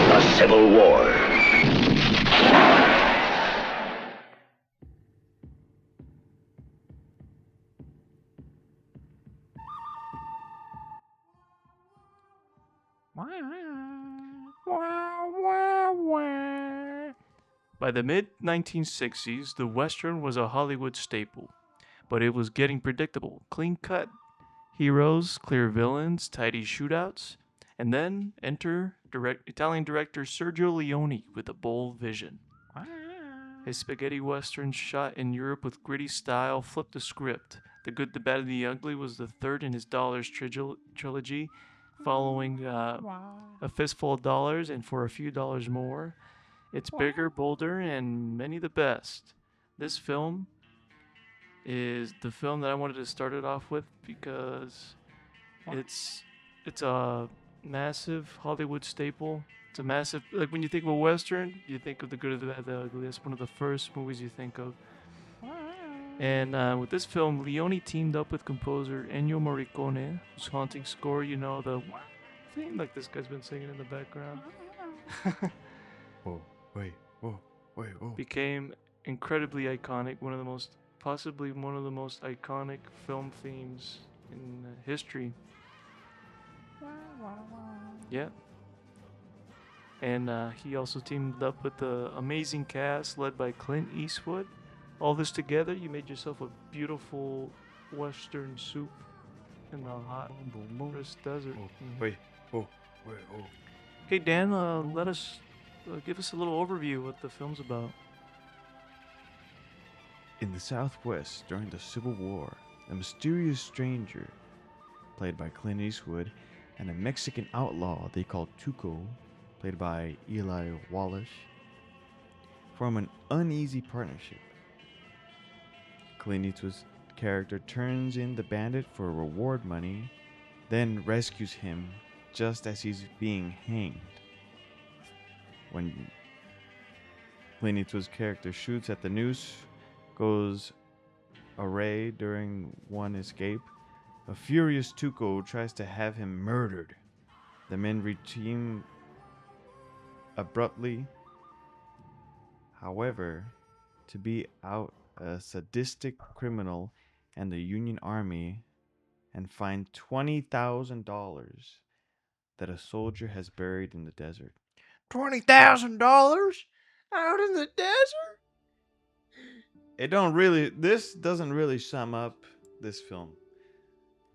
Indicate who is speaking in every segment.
Speaker 1: The Civil War.
Speaker 2: By the mid-1960s, the Western was a Hollywood staple, but it was getting predictable. Clean-cut heroes, clear villains, tidy shootouts, and then enter Italian director Sergio Leone with a bold vision. His spaghetti western shot in Europe with gritty style flipped the script. The Good, the Bad, and the Ugly was the third in his Dollars trilogy, following A Fistful of Dollars and For a Few Dollars More. It's bigger, bolder, and many the best. This film is the film that I wanted to start it off with because it's a massive Hollywood staple. It's a massive, like when you think of a western, you think of The Good, the Bad, the Ugly. That's one of the first movies you think of. And with this film, Leone teamed up with composer Ennio Morricone, whose haunting score, the thing like this guy's been singing in the background,
Speaker 3: Whoa, wait, whoa, wait, whoa.
Speaker 2: became incredibly iconic. Possibly one of the most iconic film themes in history. Yeah. And he also teamed up with the amazing cast led by Clint Eastwood. All this together, you made yourself a beautiful Western soup in the hot Paris desert.
Speaker 3: Oh, wait, oh, wait, oh.
Speaker 2: Okay, Dan, give us a little overview of what the film's about.
Speaker 3: In the Southwest, during the Civil War, a mysterious stranger, played by Clint Eastwood, and a Mexican outlaw they called Tuco, played by Eli Wallach, form an uneasy partnership. Clint Eastwood's character turns in the bandit for reward money, then rescues him just as he's being hanged. When Clint Eastwood's character shoots at the noose, goes awry during one escape, a furious Tuco tries to have him murdered. The men reteam abruptly, however, to be out a sadistic criminal and the Union Army and find $20,000 that a soldier has buried in the desert.
Speaker 2: $20,000 out in the desert?
Speaker 3: This doesn't really sum up this film.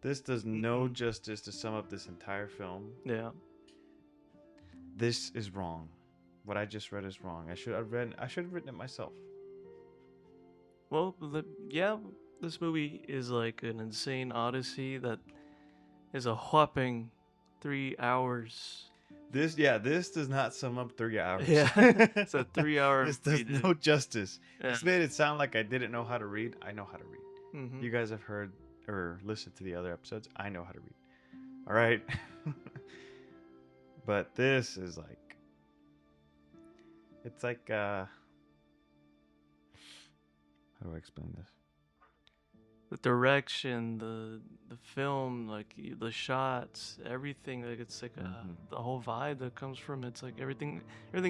Speaker 3: This does no justice to sum up this entire film.
Speaker 2: Yeah.
Speaker 3: This is wrong. What I just read is wrong. I should have written it myself.
Speaker 2: Well, this movie is like an insane odyssey that is a whopping 3 hours.
Speaker 3: This does not sum up 3 hours.
Speaker 2: Yeah, it's a 3 hour.
Speaker 3: This does no justice.
Speaker 2: Yeah.
Speaker 3: This made it sound like I didn't know how to read. I know how to read.
Speaker 2: Mm-hmm.
Speaker 3: You guys have heard or listened to the other episodes. I know how to read. All right. But this is like, it's like, how do I explain this?
Speaker 2: The direction, the film, like the shots, everything, like it's like the whole vibe that comes from it. It's like everything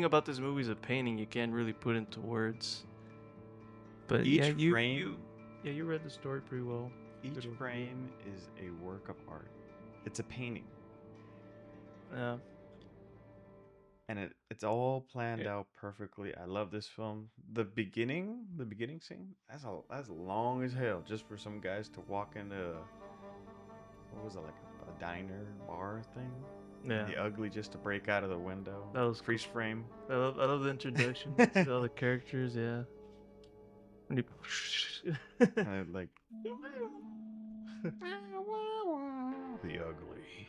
Speaker 2: about this movie is a painting. You can't really put into words. But
Speaker 3: Each
Speaker 2: you
Speaker 3: frame,
Speaker 2: you read the story pretty well.
Speaker 3: each frame is a work of art. It's a painting.
Speaker 2: Yeah.
Speaker 3: And it's all planned out perfectly. I love this film. The beginning scene, that's long as hell just for some guys to walk into what was it, like a diner bar thing?
Speaker 2: Yeah.
Speaker 3: The Ugly just to break out of the window.
Speaker 2: That was
Speaker 3: freeze frame.
Speaker 2: I love the introduction to all the characters, yeah. And
Speaker 3: Like the Ugly.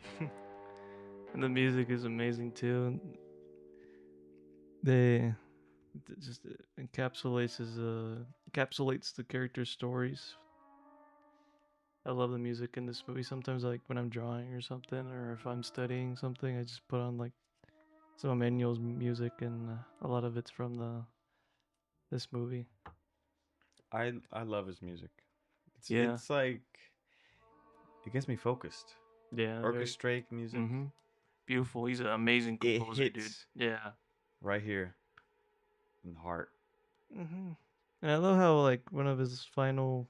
Speaker 2: and the music is amazing too. It just encapsulates the character stories. I love the music in this movie. Sometimes, like when I'm drawing or something, or if I'm studying something, I just put on like some of Ennio's music, and a lot of it's from this movie.
Speaker 3: I love his music.
Speaker 2: Yeah.
Speaker 3: It's like it gets me focused.
Speaker 2: Yeah.
Speaker 3: Orchestrate music.
Speaker 2: Mm-hmm. beautiful. He's an amazing
Speaker 3: It
Speaker 2: composer, dude.
Speaker 3: hits
Speaker 2: Yeah.
Speaker 3: right here in the heart.
Speaker 2: And I love how like one of his final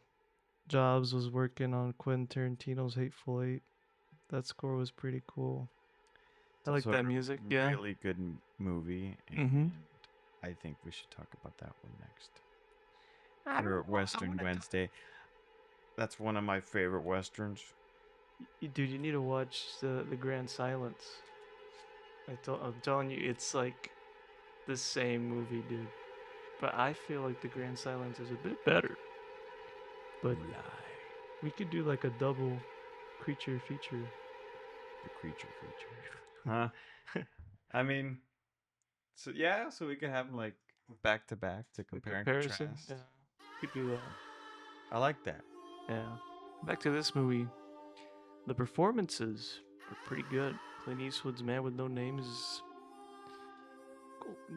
Speaker 2: jobs was working on Quentin Tarantino's Hateful Eight. That score was pretty cool. I like
Speaker 3: So
Speaker 2: that music. Yeah.
Speaker 3: really good movie, and
Speaker 2: Mhm.
Speaker 3: I think we should talk about that one next.
Speaker 2: I
Speaker 3: For
Speaker 2: don't know.
Speaker 3: Western Wednesday. That's one of my favorite westerns.
Speaker 2: Dude, you need to watch the Grand Silence. I'm telling you, it's like the same movie, dude. But I feel like the Grand Silence is a bit better. But we could do like a double creature feature.
Speaker 3: The creature feature. Huh? I mean, so yeah, so we can have them like back to back to compare and
Speaker 2: Comparison.
Speaker 3: contrast.
Speaker 2: Yeah. We could do that.
Speaker 3: I like that.
Speaker 2: Yeah. Back to this movie. The performances are pretty good. Clint Eastwood's Man with No Name is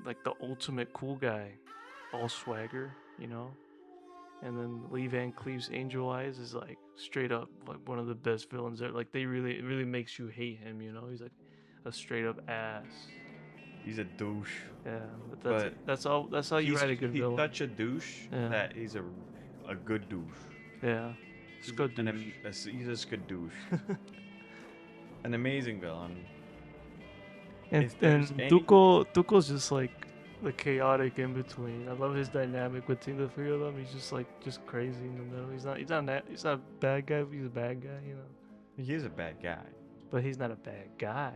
Speaker 2: like the ultimate cool guy. All swagger, you know? And then Lee Van Cleef's Angel Eyes is like straight up like one of the best villains there. Like it really makes you hate him, you know? He's like a straight up ass.
Speaker 3: He's a douche.
Speaker 2: Yeah, but
Speaker 3: But
Speaker 2: that's how you write a good
Speaker 3: he's
Speaker 2: villain.
Speaker 3: such a douche
Speaker 2: Yeah.
Speaker 3: that he's a good douche.
Speaker 2: Yeah.
Speaker 3: He's
Speaker 2: Scud
Speaker 3: an
Speaker 2: douche.
Speaker 3: he's a good douche. An amazing villain.
Speaker 2: And
Speaker 3: If there's any-
Speaker 2: Tuco's just like the chaotic in between. I love his dynamic between the three of them. He's just like just crazy in the middle. He's not a bad guy, but he's a bad guy, you know.
Speaker 3: He is a bad guy.
Speaker 2: But he's not a bad guy.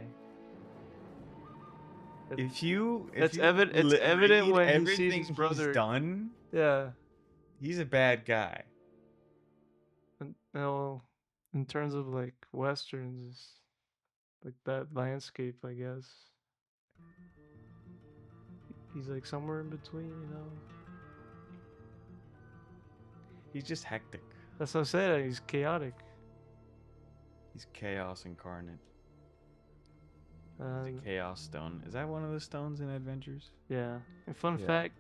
Speaker 3: If you
Speaker 2: It's evident
Speaker 3: read
Speaker 2: when he
Speaker 3: everything
Speaker 2: sees his brother.
Speaker 3: he's done,
Speaker 2: Yeah.
Speaker 3: he's a bad guy.
Speaker 2: And, well, in terms of like westerns, like that landscape, I guess. He's like somewhere in between, you know.
Speaker 3: He's just hectic.
Speaker 2: That's what I said. He's chaotic.
Speaker 3: He's chaos incarnate.
Speaker 2: Uh,
Speaker 3: The Chaos Stone. Is that one of the stones in Adventures?
Speaker 2: yeah. And fun
Speaker 3: Yeah.
Speaker 2: fact,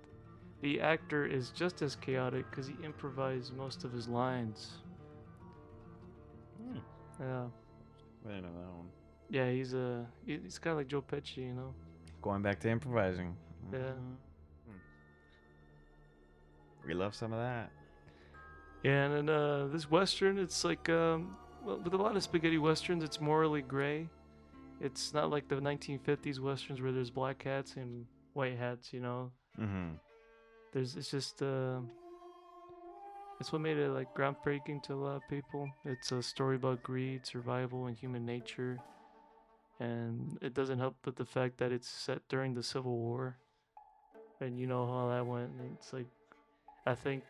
Speaker 2: the actor is just as chaotic because he improvised most of his lines. Yeah.
Speaker 3: I didn't know that one.
Speaker 2: Yeah, he's kind of like Joe Pesci, you know.
Speaker 3: Going back to improvising.
Speaker 2: Yeah.
Speaker 3: We love some of that.
Speaker 2: Yeah, and then this western, it's like well, with a lot of spaghetti westerns, it's morally gray. It's not like the 1950s westerns where there's black hats and white hats, you know.
Speaker 3: Mm-hmm.
Speaker 2: It's just it's what made it like groundbreaking to a lot of people. It's a story about greed, survival, and human nature, and it doesn't help with the fact that it's set during the Civil War, and you know how that went. And it's like, I think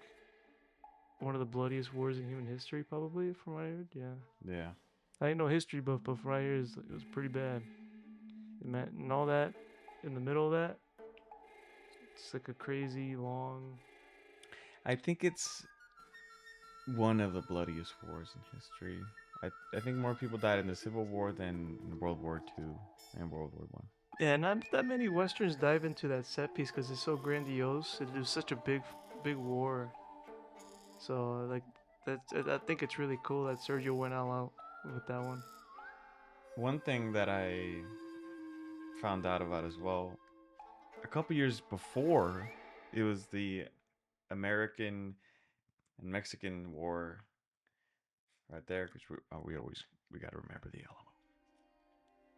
Speaker 2: one of the bloodiest wars in human history, probably from what I heard. Yeah,
Speaker 3: Yeah.
Speaker 2: I ain't no history buff, but from what I heard, it was pretty bad. And all that in the middle of that, it's like a crazy long.
Speaker 3: I think it's one of the bloodiest wars in history. I think more people died in the Civil War than in World War II and World War One.
Speaker 2: Yeah, not that many westerns dive into that set piece because it's so grandiose. It was such a big war. So like I think it's really cool that Sergio went all out with that one.
Speaker 3: One thing that I found out about as well, a couple years before, it was the American and Mexican War. Right there, because we gotta remember the Alamo.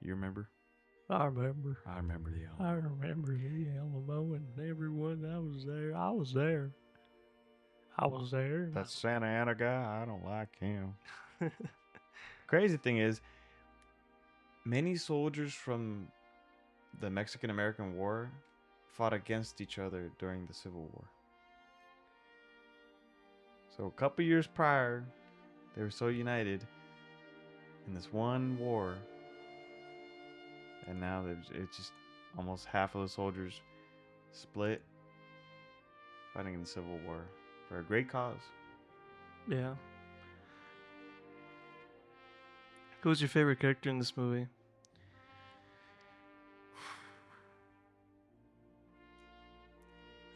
Speaker 3: You remember?
Speaker 2: I remember.
Speaker 3: I remember the Alamo.
Speaker 2: I remember the Alamo and everyone. I was there. I was there. I was there.
Speaker 3: That Santa Ana guy, I don't like him. Crazy thing is, many soldiers from the Mexican-American War fought against each other during the Civil War. So a couple years prior, they were so united in this one war, and now it's just almost half of the soldiers split, fighting in the Civil War for a great cause.
Speaker 2: Yeah. Who's your favorite character in this movie?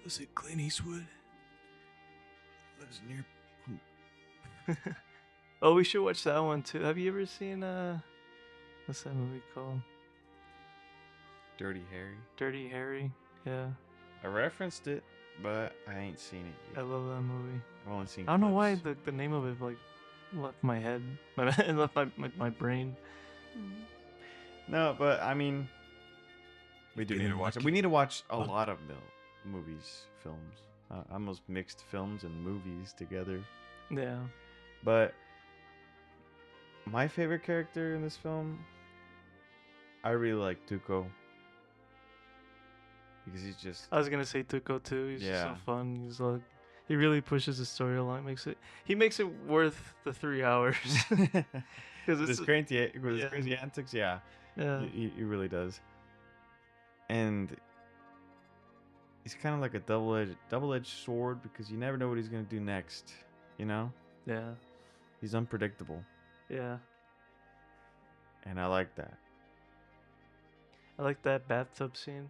Speaker 2: Was it Clint Eastwood?
Speaker 3: Lives near.
Speaker 2: Oh, we should watch that one too. Have you ever seen what's that movie called?
Speaker 3: Dirty Harry.
Speaker 2: Dirty Harry. Yeah,
Speaker 3: I referenced it, but I ain't seen it
Speaker 2: I
Speaker 3: yet.
Speaker 2: love that movie.
Speaker 3: I've only seen
Speaker 2: I don't know why
Speaker 3: clips.
Speaker 2: the name of it like left my head, it left my brain.
Speaker 3: No, but I mean, we do need to
Speaker 2: Getting
Speaker 3: watch it.
Speaker 2: lucky.
Speaker 3: We need to watch a lot of movies, films. I almost mixed films and movies together.
Speaker 2: Yeah.
Speaker 3: But my favorite character in this film, I really like Tuco. Because he's just
Speaker 2: I was gonna say Tuco too. He's just so
Speaker 3: Yeah.
Speaker 2: fun. He's like, he really pushes the story along. He makes it worth the 3 hours. Because
Speaker 3: with his
Speaker 2: it's
Speaker 3: crazy
Speaker 2: yeah.
Speaker 3: crazy antics. Yeah,
Speaker 2: Yeah.
Speaker 3: he really does. And he's kind of like a double-edged sword because you never know what he's gonna do next. You know,
Speaker 2: Yeah.
Speaker 3: he's unpredictable,
Speaker 2: Yeah.
Speaker 3: and I like that.
Speaker 2: I like that bathtub scene.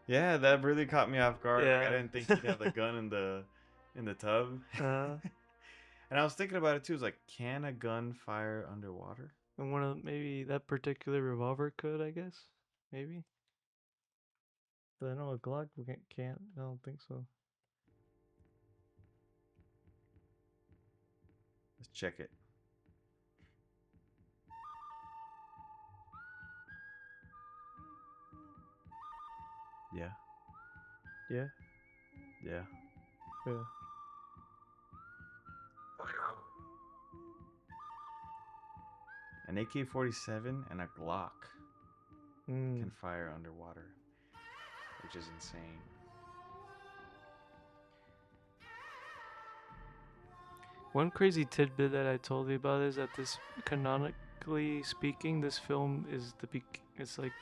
Speaker 3: Yeah, that really caught me off guard. Like, I
Speaker 2: Yeah.
Speaker 3: didn't think he'd have the gun in the tub. And I was thinking about it too. It's like, can a gun fire underwater?
Speaker 2: And one of maybe that particular revolver could, I guess. Maybe. But I know a Glock can't. I don't think so.
Speaker 3: Let's check it. Yeah,
Speaker 2: Yeah.
Speaker 3: yeah.
Speaker 2: Yeah.
Speaker 3: An AK-47 and a Glock
Speaker 2: Mm.
Speaker 3: can fire underwater, which is insane.
Speaker 2: One crazy tidbit that I told you about is that this, canonically speaking, this film is it's like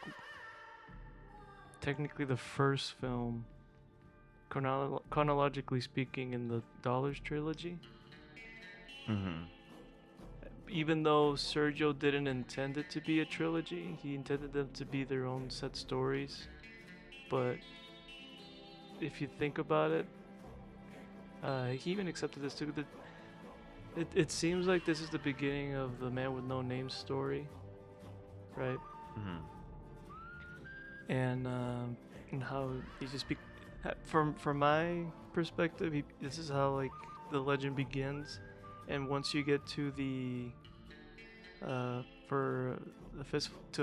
Speaker 2: technically the first film, chronologically speaking, in the Dollars trilogy.
Speaker 3: Mm-hmm.
Speaker 2: Even though Sergio didn't intend it to be a trilogy, he intended them to be their own set stories. But if you think about it, he even accepted this too. It seems like this is the beginning of the Man with No Name story, right?
Speaker 3: Mm-hmm.
Speaker 2: And how he just from my perspective, this is how like the legend begins, and once you get to the for a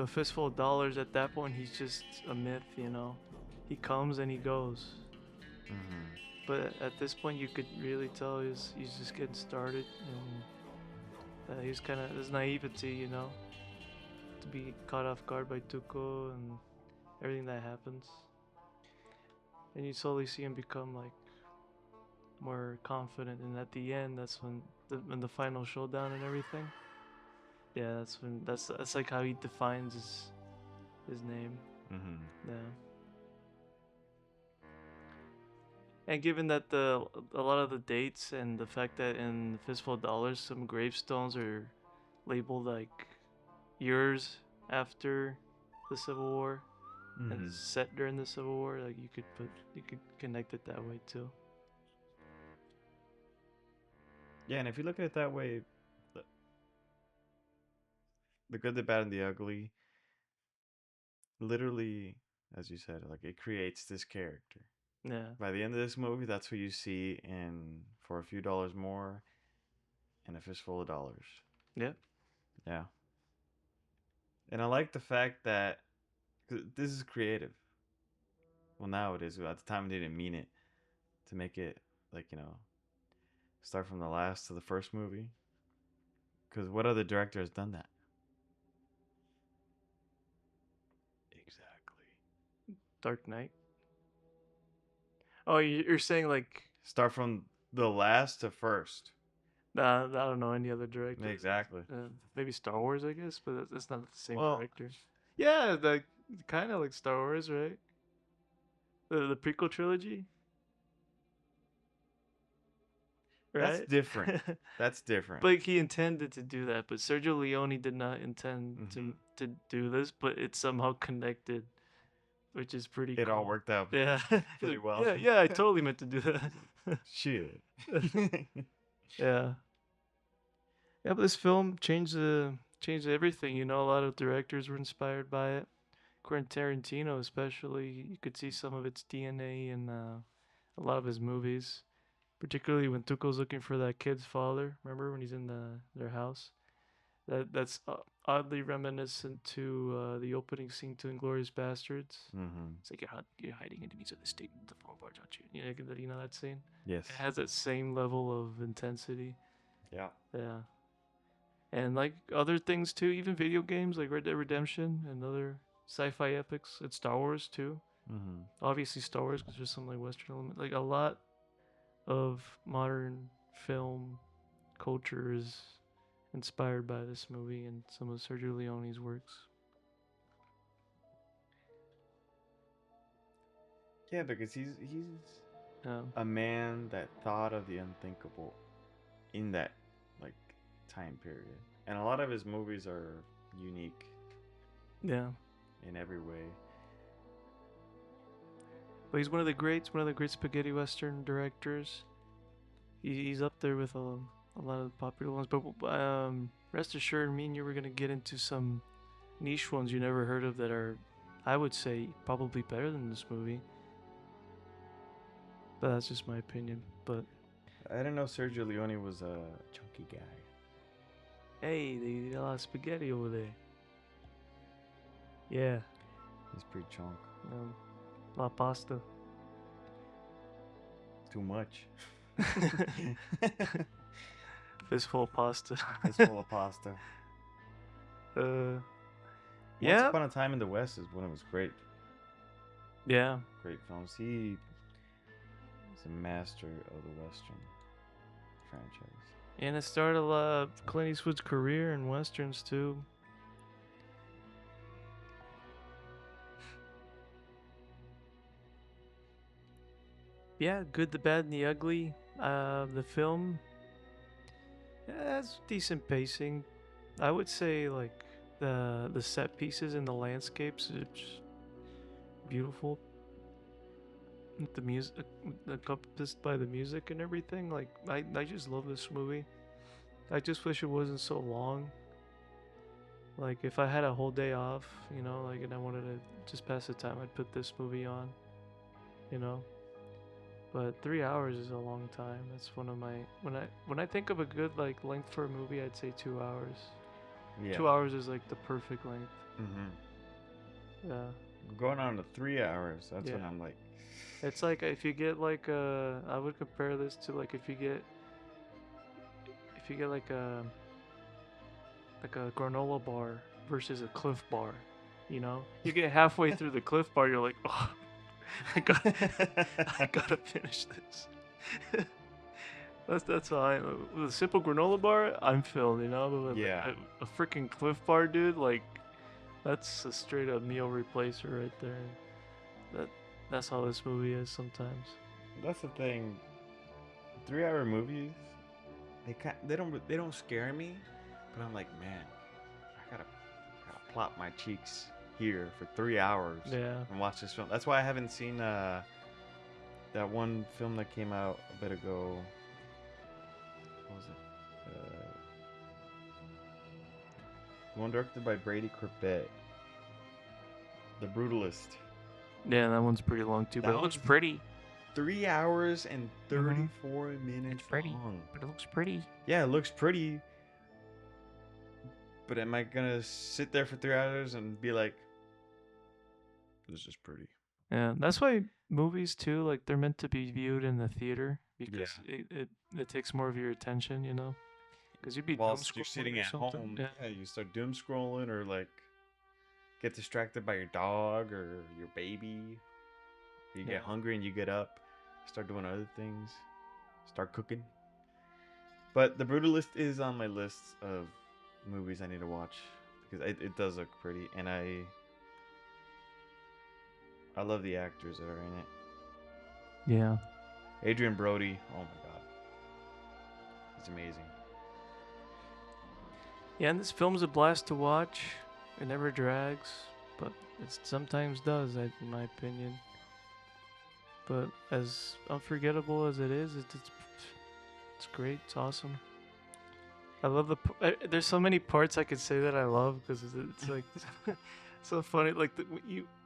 Speaker 2: fistful of dollars, at that point he's just a myth, you know. He comes and he goes.
Speaker 3: Mm-hmm.
Speaker 2: But at this point, you could really tell he's just getting started, and he's kind of his naivety, you know, to be caught off guard by Tuco and everything that happens, and you slowly see him become like more confident, and at the end, that's when the final showdown and everything. Yeah, that's like how he defines his name.
Speaker 3: Mm-hmm.
Speaker 2: Yeah. And given that a lot of the dates and the fact that in Fistful of Dollars some gravestones are labeled like years after the Civil War
Speaker 3: Mm-hmm.
Speaker 2: and set during the Civil War, like you could connect it that way too.
Speaker 3: Yeah, and if you look at it that way, the good, the bad, and the ugly, literally, as you said, like it creates this character.
Speaker 2: Yeah.
Speaker 3: By the end of this movie, that's who you see in For a Few Dollars More and A Fistful of Dollars.
Speaker 2: Yep.
Speaker 3: Yeah. And I like the fact that 'cause this is creative. Well, now it is. At the time, they didn't mean it to make it like, start from the last to the first movie. Because what other director has done that? Exactly.
Speaker 2: Dark Knight. Oh, you're saying like
Speaker 3: Start from the last to first.
Speaker 2: I don't know any other director.
Speaker 3: Exactly.
Speaker 2: Maybe Star Wars, I guess, but that's not the same
Speaker 3: Well,
Speaker 2: director. Yeah, like kind of like Star Wars, right? The prequel trilogy,
Speaker 3: that's
Speaker 2: right?
Speaker 3: different. That's different.
Speaker 2: But he intended to do that, but Sergio Leone did not intend
Speaker 3: Mhm.
Speaker 2: to do this, but it's somehow connected, which is pretty
Speaker 3: It
Speaker 2: cool.
Speaker 3: all worked out
Speaker 2: Yeah.
Speaker 3: pretty well.
Speaker 2: Yeah, I totally meant to do that.
Speaker 3: Shit.
Speaker 2: Yeah. Yeah, but this film changed everything, you know, a lot of directors were inspired by it. Of Quentin Tarantino, especially, you could see some of its DNA in a lot of his movies. Particularly when Tuco's looking for that kid's father. Remember when he's in their house? That's oddly reminiscent to the opening scene to *Inglourious Bastards*.
Speaker 3: Mm-hmm.
Speaker 2: It's like you're hiding enemies of the state in the phone barge, aren't you? You know that scene?
Speaker 3: Yes.
Speaker 2: It has that same level of intensity.
Speaker 3: Yeah.
Speaker 2: Yeah. And like other things too, even video games like Red Dead Redemption and other sci-fi epics. It's Star Wars too.
Speaker 3: Mm-hmm.
Speaker 2: Obviously Star Wars because there's some like Western element. Like a lot of modern film culture is inspired by this movie and some of Sergio Leone's works.
Speaker 3: Yeah, because he's
Speaker 2: Um,
Speaker 3: a man that thought of the unthinkable in that like time period, and a lot of his movies are unique
Speaker 2: yeah,
Speaker 3: in every way.
Speaker 2: but he's one of the greats, one of the great spaghetti western directors. He's up there with a lot of the popular ones. But rest assured, me and you were gonna get into some niche ones you never heard of that are, I would say, probably better than this movie. But that's just my opinion. But
Speaker 3: I didn't know Sergio Leone was a chunky guy.
Speaker 2: hey, they eat a lot of spaghetti over there. Yeah,
Speaker 3: He's pretty chunk.
Speaker 2: la pasta.
Speaker 3: Too much.
Speaker 2: Fistful of pasta.
Speaker 3: It's full of pasta.
Speaker 2: uh,
Speaker 3: Once
Speaker 2: yeah,
Speaker 3: Upon a Time in the West is one of his great
Speaker 2: yeah.
Speaker 3: films. He is a master of the Western franchise.
Speaker 2: And it started Clint Eastwood's career in westerns too. Yeah, Good, the Bad, and the Ugly. The film has decent pacing. I would say like the set pieces and the landscapes are just beautiful. The music, encompassed by the music and everything. Like I just love this movie. I just wish it wasn't so long. Like if I had a whole day off, like and I wanted to just pass the time, I'd put this movie on. You know. But 3 hours is a long time. That's one of my when I think of a good like length for a movie, I'd say 2 hours.
Speaker 3: Yeah.
Speaker 2: 2 hours is like the perfect length.
Speaker 3: Mm-hmm.
Speaker 2: Yeah.
Speaker 3: Going on to 3 hours. That's when
Speaker 2: Yeah.
Speaker 3: I'm like,
Speaker 2: It's like if you get like I would compare this to like if you get like a granola bar versus a Cliff Bar, you get halfway through the Cliff Bar, you're like, oh, I gotta finish this. that's how with a simple granola bar, I'm filled, But with
Speaker 3: Yeah.
Speaker 2: a freaking Cliff Bar, dude, like that's a straight up meal replacer right there. That's how this movie is sometimes.
Speaker 3: that's the thing. 3-hour movies, they don't scare me, but I'm like, man, I gotta plop my cheeks here for 3 hours
Speaker 2: Yeah.
Speaker 3: and watch this film. That's why I haven't seen that one film that came out a bit ago. What was it? The one directed by Brady Corbett, The Brutalist.
Speaker 2: Yeah, that one's pretty long too, but
Speaker 3: That
Speaker 2: it looks
Speaker 3: one's
Speaker 2: pretty.
Speaker 3: 3 hours and 34 minutes
Speaker 2: pretty.
Speaker 3: long.
Speaker 2: But it looks pretty.
Speaker 3: Yeah, it looks pretty. But am I gonna sit there for 3 hours and be like, this is pretty?
Speaker 2: Yeah, that's why movies too, like they're meant to be viewed in the theater because it takes more of your attention, Because you'd be
Speaker 3: Whilst
Speaker 2: doom
Speaker 3: you're
Speaker 2: scrolling
Speaker 3: sitting
Speaker 2: or
Speaker 3: at
Speaker 2: something.
Speaker 3: home,
Speaker 2: Yeah.
Speaker 3: you start doom scrolling or like get distracted by your dog or your baby. You
Speaker 2: Yeah.
Speaker 3: get hungry and you get up, start doing other things, start cooking. But The Brutalist is on my list of movies I need to watch because it does look pretty, and I love the actors that are in it.
Speaker 2: Yeah.
Speaker 3: Adrian Brody, oh my god, he's amazing.
Speaker 2: Yeah, and this film's a blast to watch. It never drags, but it sometimes does, in my opinion. But as unforgettable as it is, it's great. It's awesome. I love there's so many parts I could say that I love because it's like So funny, like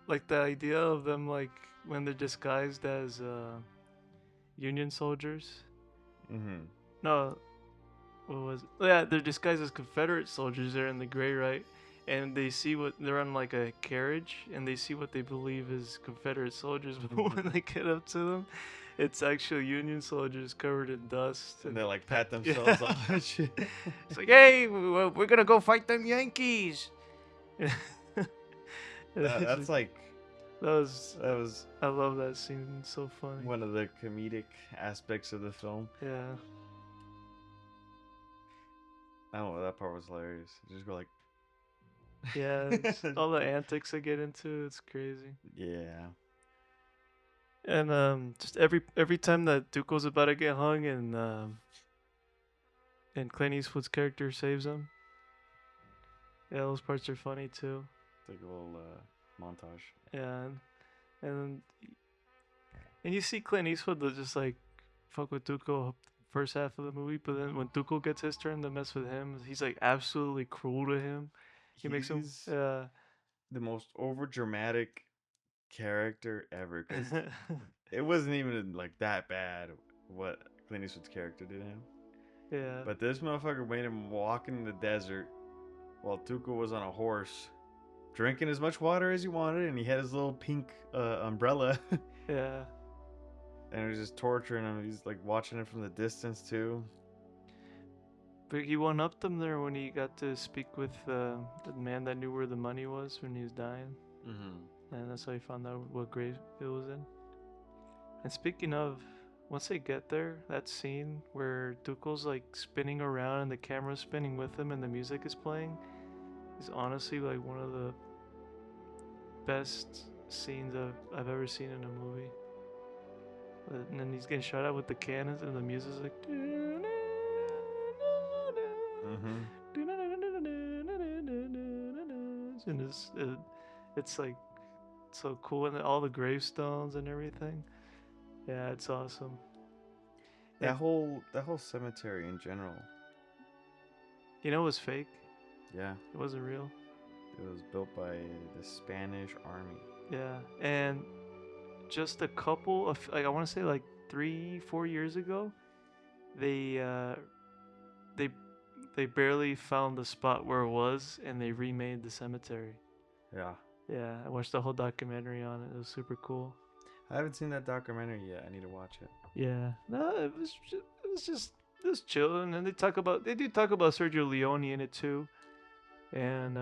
Speaker 2: like the idea of them like when they're disguised as Union soldiers.
Speaker 3: Mm-hmm.
Speaker 2: No, what was it? Yeah, they're disguised as Confederate soldiers. They're in the gray, right? And they see what they're on like a carriage, and they see what they believe is Confederate soldiers. But when they get up to them, it's actually Union soldiers covered in dust.
Speaker 3: And they like pat
Speaker 2: Yeah.
Speaker 3: themselves on and shit.
Speaker 2: It's like, hey, we're gonna go fight them Yankees.
Speaker 3: That's like
Speaker 2: that was.
Speaker 3: that was
Speaker 2: I love that scene. It's so funny.
Speaker 3: one of the comedic aspects of the film.
Speaker 2: Yeah.
Speaker 3: I don't know, that part was hilarious. Just go like,
Speaker 2: Yeah. All the antics they get into. It's crazy.
Speaker 3: yeah.
Speaker 2: And just every time that Tuco's about to get hung and Clint Eastwood's character saves him. Yeah, those parts are funny too.
Speaker 3: Like a little montage.
Speaker 2: Yeah, and and you see Clint Eastwood that just like fuck with Tuco first half of the movie, but then when Tuco gets his turn to mess with him, he's like absolutely cruel to him. He makes him
Speaker 3: He's the most over dramatic character ever. Cause it wasn't even like that bad what Clint Eastwood's character did to him.
Speaker 2: yeah.
Speaker 3: But this motherfucker made him walk in the desert while Tuco was on a horse, drinking as much water as he wanted, and he had his little pink umbrella.
Speaker 2: Yeah.
Speaker 3: And it was just torturing him. He's like watching it from the distance too.
Speaker 2: But he one upped them there when he got to speak with the man that knew where the money was when he was dying.
Speaker 3: Mm-hmm.
Speaker 2: And that's how he found out what grave it was in. And speaking of, once they get there, that scene where Tuco's like spinning around and the camera's spinning with him and the music is playing is honestly like one of the best scenes I've ever seen in a movie. And then he's getting shot at with the cannons and the music's like.
Speaker 3: Mm-hmm.
Speaker 2: And it's like so cool, and all the gravestones and everything. Yeah, it's awesome.
Speaker 3: That whole cemetery in general.
Speaker 2: You know, it was fake.
Speaker 3: Yeah.
Speaker 2: It wasn't real.
Speaker 3: It was built by the Spanish army.
Speaker 2: Yeah, and just a couple of like I want to say like 3-4 years ago, they they barely found the spot where it was, and they remade the cemetery.
Speaker 3: Yeah.
Speaker 2: Yeah, I watched the whole documentary on it. It was super cool.
Speaker 3: I haven't seen that documentary yet. I need to watch it.
Speaker 2: Yeah, no, it was chill, and then they do talk about Sergio Leone in it too, and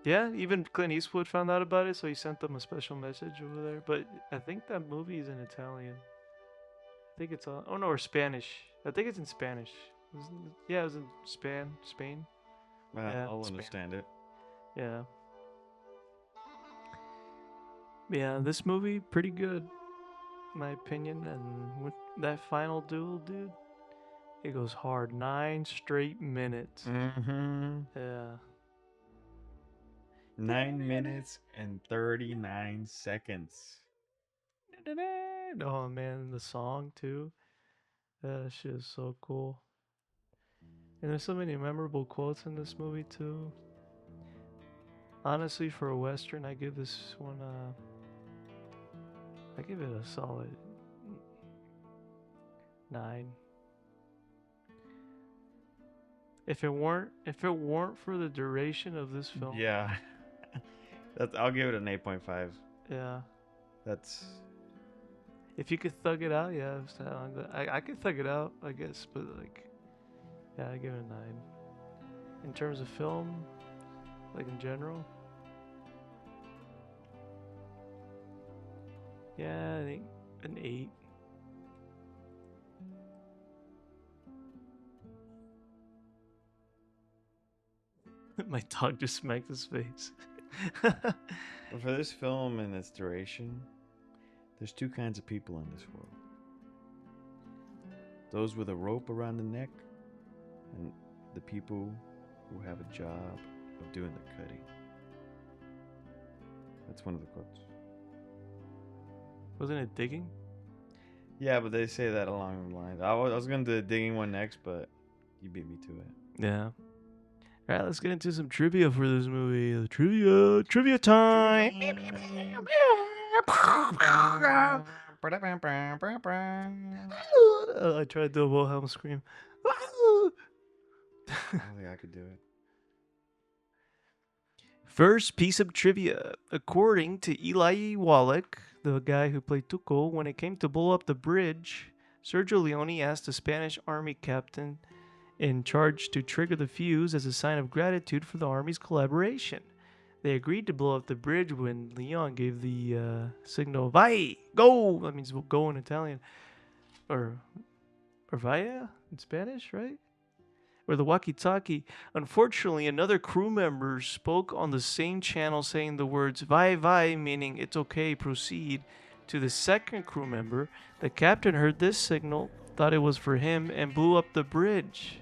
Speaker 2: yeah, even Clint Eastwood found out about it, so he sent them a special message over there. But I think that movie is in Italian. I think it's oh no, or Spanish. I think it's in Spanish. Yeah, it was in Spain. Yeah,
Speaker 3: I'll
Speaker 2: Spain.
Speaker 3: understand it.
Speaker 2: Yeah. Yeah, this movie pretty good, in my opinion. And with that final duel, dude, it goes hard. 9 straight minutes.
Speaker 3: Mm-hmm.
Speaker 2: Yeah.
Speaker 3: 9 minutes and 39 seconds.
Speaker 2: Oh man, the song too. That shit is so cool. And there's so many memorable quotes in this movie too. Honestly, for a western, I give this one I give it a solid 9. If it weren't for the duration of this film,
Speaker 3: Yeah. I'll give it an 8.5.
Speaker 2: yeah.
Speaker 3: That's
Speaker 2: If you could thug it out, yeah. I could thug it out, I guess, but like, yeah, I give it a 9. In terms of film, like in general, yeah, I think an 8. My dog just smacked his face.
Speaker 3: But for this film and its duration, there's 2 kinds of people in this world. Those with a rope around the neck, and the people who have a job of doing the cutting. That's one of the quotes.
Speaker 2: Wasn't it digging?
Speaker 3: Yeah, but they say that along the lines. I was going to do the digging one next, but you beat me to it.
Speaker 2: Yeah. All right, let's get into some trivia for this movie. The trivia time. I tried to do a Wilhelm scream.
Speaker 3: I don't think I could do it.
Speaker 2: First piece of trivia. According to Eli Wallach, the guy who played Tuco, when it came to blow up the bridge, Sergio Leone asked the Spanish army captain in charge to trigger the fuse as a sign of gratitude for the army's collaboration. They agreed to blow up the bridge when Leon gave the signal, "Vai, go!" That means go in Italian. Or vaya in Spanish, right? Or the walkie-talkie. Unfortunately, another crew member spoke on the same channel saying the words "vai vai," meaning "it's okay, proceed," to the second crew member. The captain heard this signal, thought it was for him, and blew up the bridge.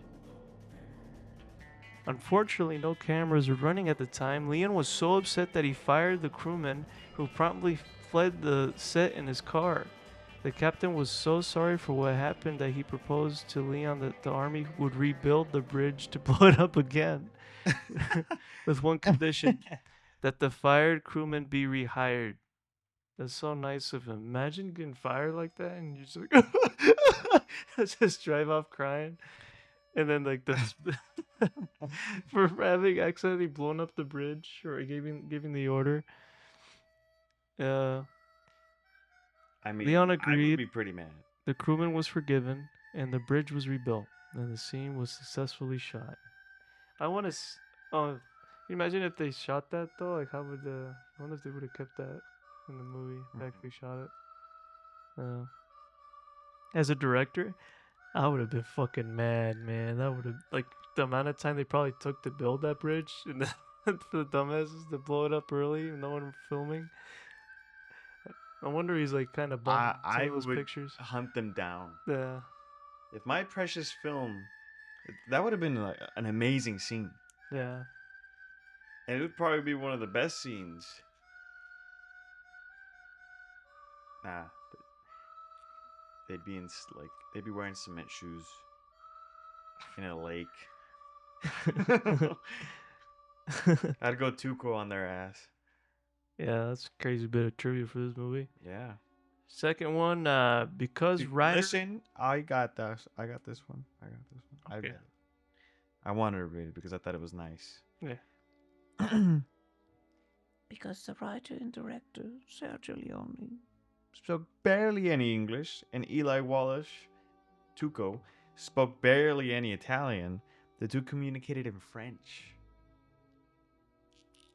Speaker 2: Unfortunately, no cameras were running at the time. Leon was so upset that he fired the crewman, who promptly fled the set in his car. The captain was so sorry for what happened that he proposed to Leon that the army would rebuild the bridge to blow it up again, with one condition, that the fired crewman be rehired. That's so nice of him. Imagine getting fired like that and you're just like, just drive off crying. And then like this for having accidentally blown up the bridge or giving the order.
Speaker 3: I mean,
Speaker 2: Leon
Speaker 3: I would
Speaker 2: agreed.
Speaker 3: be pretty mad.
Speaker 2: The crewman was forgiven, and the bridge was rebuilt, and the scene was successfully shot. I want to. Oh, can you imagine if they shot that though? Like, how would the? I wonder if they would have kept that in the movie. Actually, shot it. As a director, I would have been fucking mad, man. That would have like the amount of time they probably took to build that bridge, and then for the dumbasses to blow it up early, and no one filming. I wonder he's like kind of bummed
Speaker 3: I
Speaker 2: some of those
Speaker 3: would
Speaker 2: pictures.
Speaker 3: hunt them down.
Speaker 2: Yeah.
Speaker 3: If my precious film, that would have been like an amazing scene.
Speaker 2: Yeah.
Speaker 3: And it would probably be one of the best scenes. Nah, but they'd be wearing cement shoes in a lake. I'd go Tuco on their ass.
Speaker 2: Yeah, that's a crazy bit of trivia for this movie.
Speaker 3: Yeah.
Speaker 2: Second one, because Ryder.
Speaker 3: Listen, I got this. I got this one. I read
Speaker 2: Okay.
Speaker 3: it. I wanted to read it because I thought it was nice.
Speaker 2: Yeah. Because the writer and director, Sergio Leone.
Speaker 3: Spoke barely any English, and Eli Wallace, Tuco, spoke barely any Italian. The two communicated in French.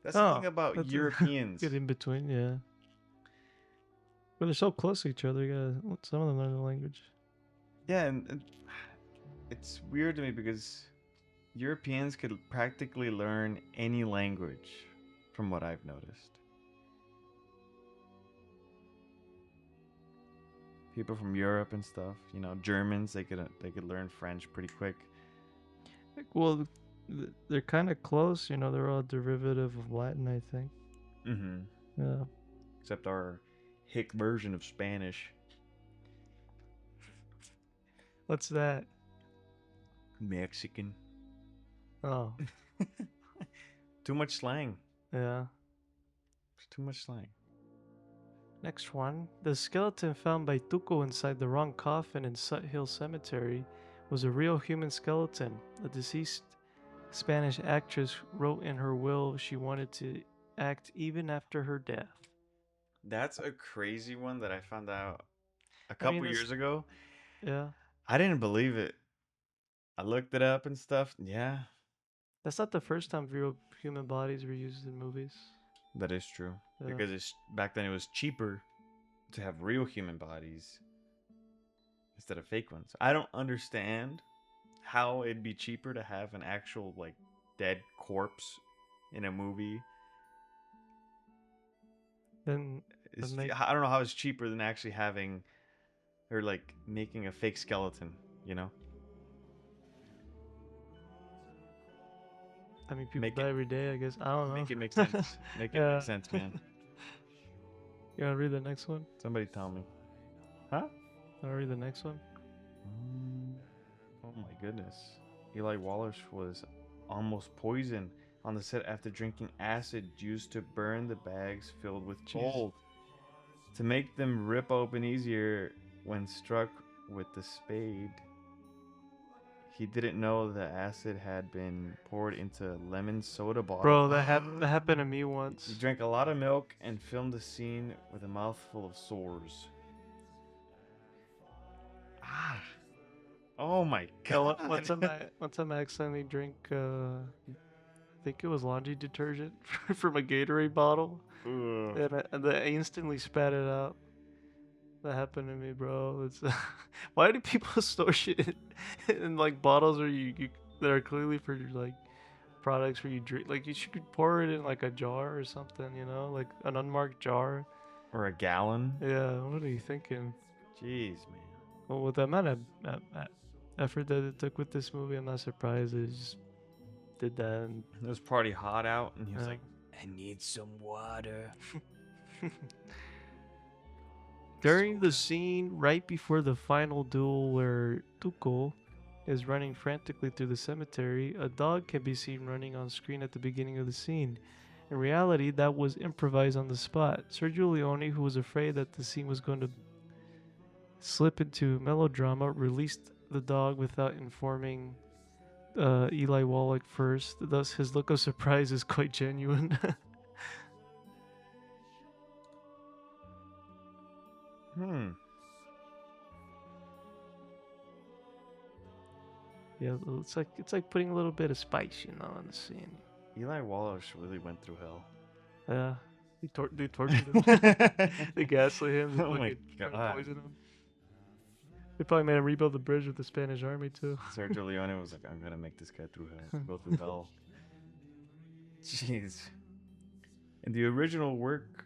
Speaker 3: That's the thing about Europeans.
Speaker 2: Get in between, yeah. But they're so close to each other. You gotta let some of them learn the language.
Speaker 3: Yeah, and it's weird to me because Europeans could practically learn any language, from what I've noticed. People from Europe and stuff, Germans, they could learn French pretty quick.
Speaker 2: Well, they're kind of close. They're all derivative of Latin, I think.
Speaker 3: Mm-hmm.
Speaker 2: Yeah.
Speaker 3: Except our hick version of Spanish.
Speaker 2: What's that?
Speaker 3: Mexican.
Speaker 2: Oh.
Speaker 3: Too much slang.
Speaker 2: Yeah.
Speaker 3: It's too much slang.
Speaker 2: Next one. The skeleton found by Tuco inside the wrong coffin in Sut Hill Cemetery was a real human skeleton. The deceased Spanish actress wrote in her will she wanted to act even after her death.
Speaker 3: That's a crazy one that I found out a couple years ago.
Speaker 2: Yeah.
Speaker 3: I didn't believe it. I looked it up and stuff. Yeah.
Speaker 2: That's not the first time real human bodies were used in movies.
Speaker 3: That is true.
Speaker 2: Yeah.
Speaker 3: Because back then it was cheaper to have real human bodies instead of fake ones. I don't understand how it'd be cheaper to have an actual dead corpse in a movie.
Speaker 2: Then
Speaker 3: I don't know how it's cheaper than actually having or making a fake skeleton,
Speaker 2: I mean, people die every day, I guess. I don't know.
Speaker 3: Make it make sense. Make it make sense, man.
Speaker 2: You want to read the next one?
Speaker 3: Somebody tell me. Huh?
Speaker 2: Want to read the next one?
Speaker 3: Oh my goodness. Eli Wallace was almost poisoned on the set after drinking acid used to burn the bags filled with gold to make them rip open easier when struck with the spade. He didn't know the acid had been poured into lemon soda bottles.
Speaker 2: Bro, that happened to me
Speaker 3: He
Speaker 2: once.
Speaker 3: drank a lot of milk and filmed the scene with a mouthful of sores. Ah. Oh my god.
Speaker 2: One time I accidentally drank, I think it was laundry detergent from a Gatorade bottle,
Speaker 3: Ugh.
Speaker 2: and I instantly spat it out. That happened to me, bro. It's why do people store shit in like bottles or you that are clearly for like products where you drink? Like you should pour it in like a jar or something, you know, like an unmarked jar.
Speaker 3: Or a gallon.
Speaker 2: Yeah, what are you thinking?
Speaker 3: Jeez, man.
Speaker 2: Well, with the amount of effort that it took with this movie, I'm not surprised they just did that. And,
Speaker 3: It was pretty hot out, and he was
Speaker 2: Yeah.
Speaker 3: like, "I need some water."
Speaker 2: during the scene right before the final duel where Tuco is running frantically through the cemetery, a dog can be seen running on screen at the beginning of the scene. In reality, that was improvised on the spot. Sergio Leone, who was afraid that the scene was going to slip into melodrama, released the dog without informing Eli Wallach first. Thus, his look of surprise is quite genuine. Yeah, it's like putting a little bit of spice, you know, in the scene.
Speaker 3: Eli Wallace really went through hell.
Speaker 2: Yeah, they tortured him. They gaslit him. They
Speaker 3: Oh my
Speaker 2: fucking tried to
Speaker 3: God.
Speaker 2: poison him. They probably made him rebuild the bridge with the Spanish army too.
Speaker 3: Sergio Leone was like, "I'm gonna make this guy through hell, go through hell." Jeez. In the original work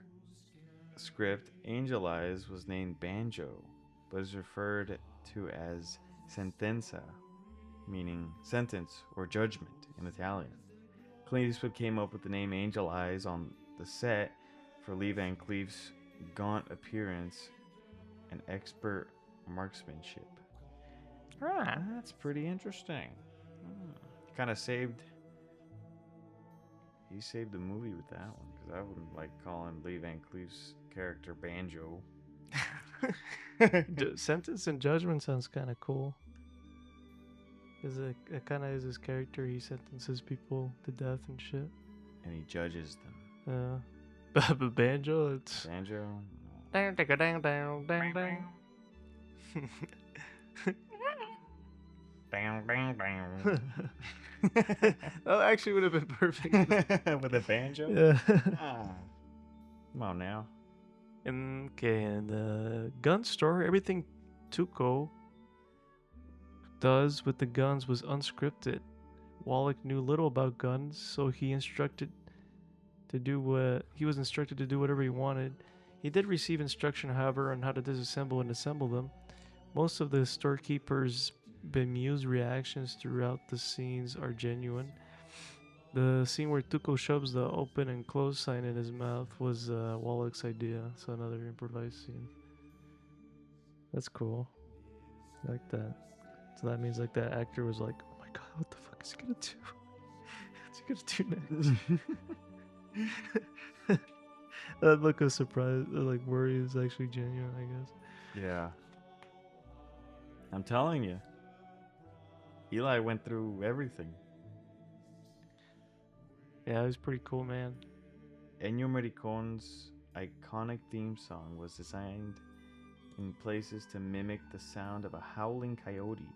Speaker 3: script, Angel Eyes was named Banjo, but is referred to as Sentenza, meaning sentence or judgment in Italian. Clint Eastwood came up with the name Angel Eyes on the set for Lee Van Cleef's gaunt appearance and expert marksmanship. Ah, that's pretty interesting. Kind of saved. He saved the movie with that one, because I wouldn't like calling Lee Van Cleef's character Banjo.
Speaker 2: Sentence and Judgment sounds kind of cool. It kind of is his character. He sentences people to death and shit.
Speaker 3: And he judges them.
Speaker 2: Yeah. But Banjo, it's.
Speaker 3: Banjo?
Speaker 2: Dang, dang, dang, dang, dang, dang.
Speaker 3: Bang, bang, bang.
Speaker 2: That actually would have been perfect.
Speaker 3: With a banjo?
Speaker 2: Yeah.
Speaker 3: Ah. Come on now.
Speaker 2: Okay, in the gun store, everything Tuco does with the guns was unscripted. Wallach knew little about guns, so he was instructed to do whatever he wanted. He did receive instruction, however, on how to disassemble and assemble them. Most of the storekeeper's bemused reactions throughout the scenes are genuine. The scene where Tuco shoves the open and close sign in his mouth was Wallach's idea, so another improvised scene. That's cool. I like that. So that means like that actor was like, "Oh my god, what the fuck is he gonna do? What's he gonna do next?" That look of surprise, like worry, is actually genuine, I guess.
Speaker 3: Yeah. I'm telling you. Eli went through everything.
Speaker 2: Yeah, it was pretty cool, man.
Speaker 3: Ennio Morricone's iconic theme song was designed in places to mimic the sound of a howling coyote.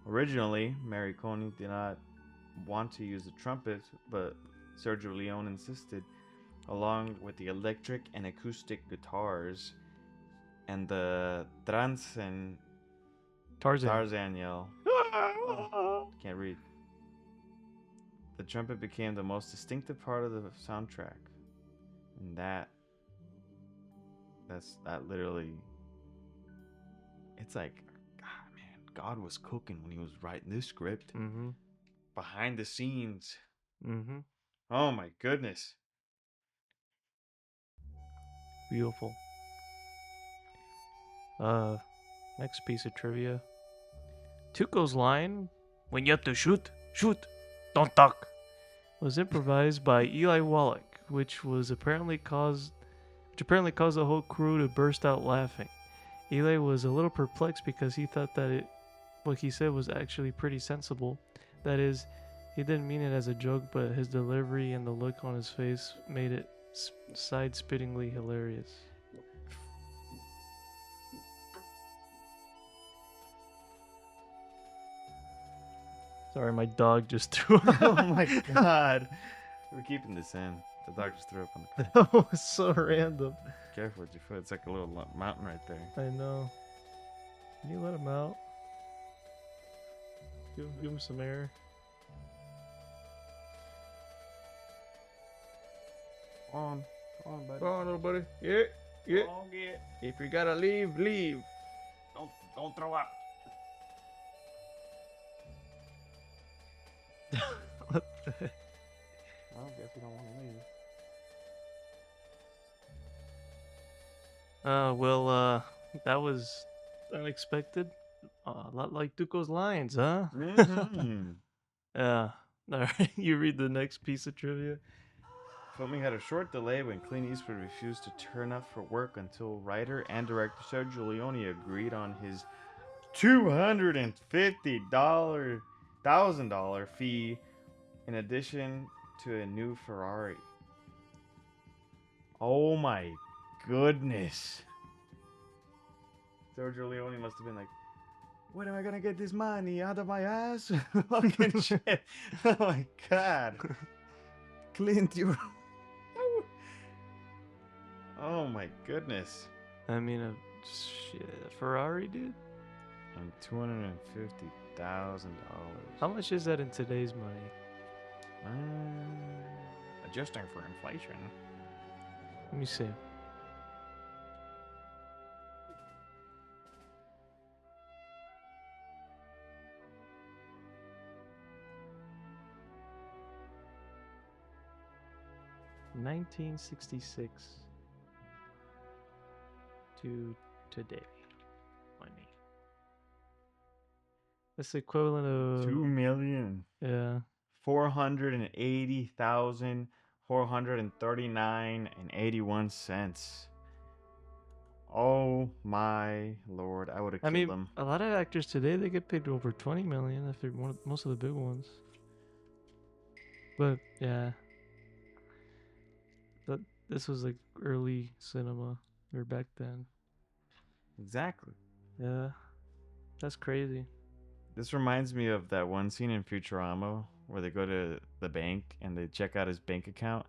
Speaker 3: Originally, Morricone did not want to use the trumpet, but Sergio Leone insisted, along with the electric and acoustic guitars and the Tarzan yell. Can't read. The trumpet became the most distinctive part of the soundtrack. And that literally, it's like, God, man, God was cooking when he was writing this script.
Speaker 2: Mm-hmm.
Speaker 3: Behind the scenes.
Speaker 2: Mm-hmm.
Speaker 3: Oh my goodness.
Speaker 2: Beautiful. Next piece of trivia. Tuco's line, "When you have to shoot, shoot," Don't talk. Was improvised by Eli Wallach, which apparently caused the whole crew to burst out laughing. Eli was a little perplexed because he thought that what he said was actually pretty sensible. That is, he didn't mean it as a joke, but his delivery and the look on his face made it side-spittingly hilarious. Sorry, my dog just threw up.
Speaker 3: Oh my god. We're keeping this in. The dog just threw up on the
Speaker 2: That was so random.
Speaker 3: Careful with your foot. It's like a little mountain right there.
Speaker 2: I know. Can you let him out? Give him some air.
Speaker 3: Come on, buddy.
Speaker 2: Come on, little buddy. Yeah, yeah.
Speaker 3: Come on, get.
Speaker 2: If you gotta leave, leave.
Speaker 3: Don't throw up.
Speaker 2: What the heck?
Speaker 3: Well, I guess we don't want to leave.
Speaker 2: That was unexpected. A lot like Tuco's lines, huh?
Speaker 3: Mhm.
Speaker 2: Yeah. Alright, you read the next piece of trivia.
Speaker 3: Filming had a short delay when Clint Eastwood refused to turn up for work until writer and director Sergio Leone agreed on his $250,000 fee in addition to a new Ferrari. Oh my goodness. Sergio Leone must have been like, when am I gonna get this money out of my ass? Fucking shit. Oh my god. Clint, you. Oh my goodness.
Speaker 2: I mean, a Ferrari, dude.
Speaker 3: And $250,000.
Speaker 2: How much is that in today's money?
Speaker 3: Adjusting for inflation.
Speaker 2: Let me see. $1966 to today money. That's the equivalent of
Speaker 3: 2,480,439.81. Oh my lord, I would have killed them.
Speaker 2: A lot of actors today they get paid over 20 million if they're most of the big ones. But yeah. This was like early cinema or back then.
Speaker 3: Exactly.
Speaker 2: Yeah. That's crazy.
Speaker 3: This reminds me of that one scene in Futurama where they go to the bank and they check out his bank account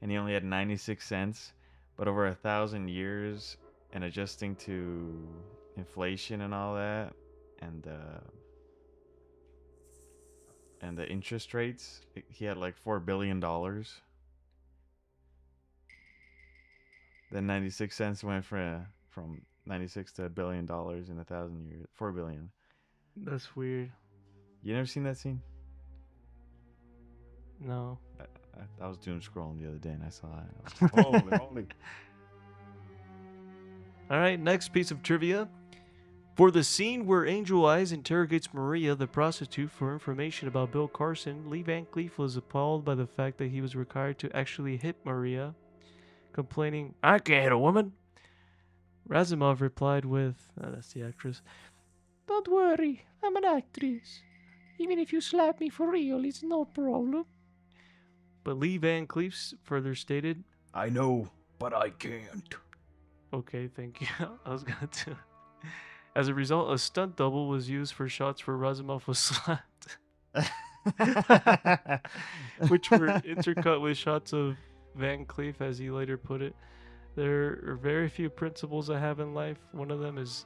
Speaker 3: and he only had 96 cents, but over 1,000 years and adjusting to inflation and all that and the interest rates, he had like $4 billion. Then 96 cents went from 96 to $1 billion in 1,000 years. 4 billion.
Speaker 2: That's weird.
Speaker 3: You never seen that scene?
Speaker 2: No.
Speaker 3: I was doom scrolling the other day and I saw it. Holy.
Speaker 2: All right, next piece of trivia. For the scene where Angel Eyes interrogates Maria, the prostitute, for information about Bill Carson, Lee Van Cleef was appalled by the fact that he was required to actually hit Maria, complaining, "I can't hit a woman." Razumov replied with, that's the actress, "Don't worry, I'm an actress. Even if you slap me for real, it's no problem." But Lee Van Cleef further stated,
Speaker 1: I know, but I can't.
Speaker 2: "Okay, thank you." I was going to. As a result, a stunt double was used for shots where Razumov was slapped, which were intercut with shots of Van Cleef, as he later put it. There are very few principles I have in life. One of them is,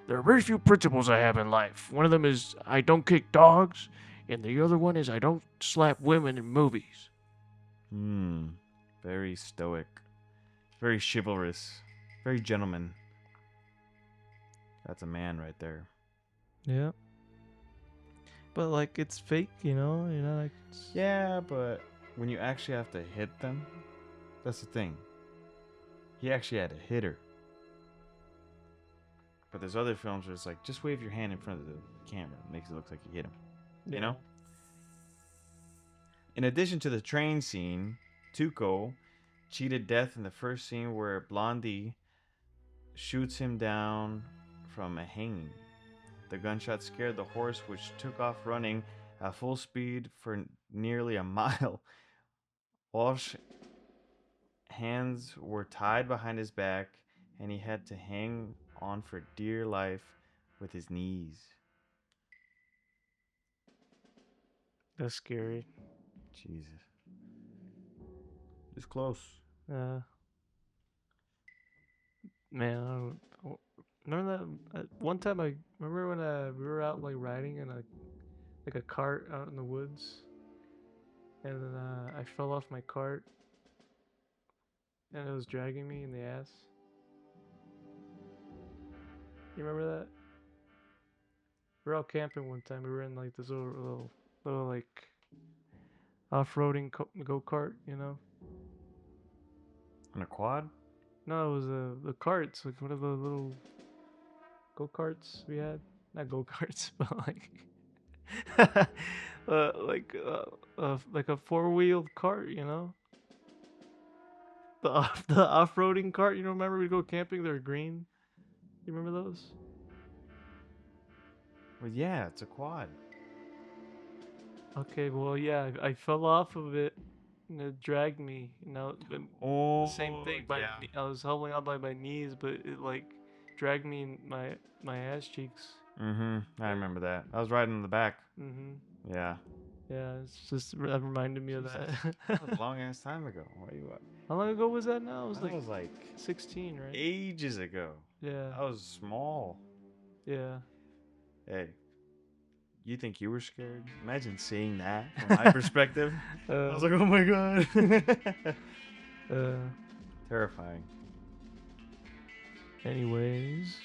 Speaker 2: there are very few principles I have in life. One of them is I don't kick dogs, and the other one is I don't slap women in movies.
Speaker 3: Very stoic. Very chivalrous. Very gentleman. That's a man right there.
Speaker 2: Yeah. But like it's fake, you know like
Speaker 3: Yeah, but when you actually have to hit them, that's the thing. He actually had to hit her. But there's other films where it's like, just wave your hand in front of the camera. It makes it look like you hit him. You know? In addition to the train scene, Tuco cheated death in the first scene where Blondie shoots him down from a hanging. The gunshot scared the horse, which took off running at full speed for nearly a mile. Walsh's hands were tied behind his back, and he had to hang on for dear life with his knees.
Speaker 2: That's scary.
Speaker 3: Jesus. It's close.
Speaker 2: Man, remember that one time I remember when we were out like riding in a cart out in the woods, and then I fell off my cart and it was dragging me in the ass. You remember that? We were out camping one time. We were in like this little like off-roading go kart, you know.
Speaker 3: On a quad?
Speaker 2: No, it was the carts, like one of the little go karts we had. Not go karts, but like a four-wheeled cart, you know. The off-roading cart. You don't remember we go camping? They're green. You remember those?
Speaker 3: Well, yeah, it's a quad.
Speaker 2: Okay, well, yeah, I fell off of it and it dragged me. You know,
Speaker 3: Oh,
Speaker 2: same thing. I was holding on by my knees, but it like dragged me in my ass cheeks.
Speaker 3: I remember that. I was riding in the back. Yeah.
Speaker 2: Yeah, it's just that reminded me of that.
Speaker 3: That was a long ass time ago. What you what?
Speaker 2: How long ago was that now? It was
Speaker 3: That
Speaker 2: like
Speaker 3: was like
Speaker 2: 16, right?
Speaker 3: ages ago.
Speaker 2: Yeah.
Speaker 3: I was small.
Speaker 2: Yeah.
Speaker 3: Hey, you think you were scared? Imagine seeing that from my perspective. I was like, oh my god. Terrifying.
Speaker 2: Anyways,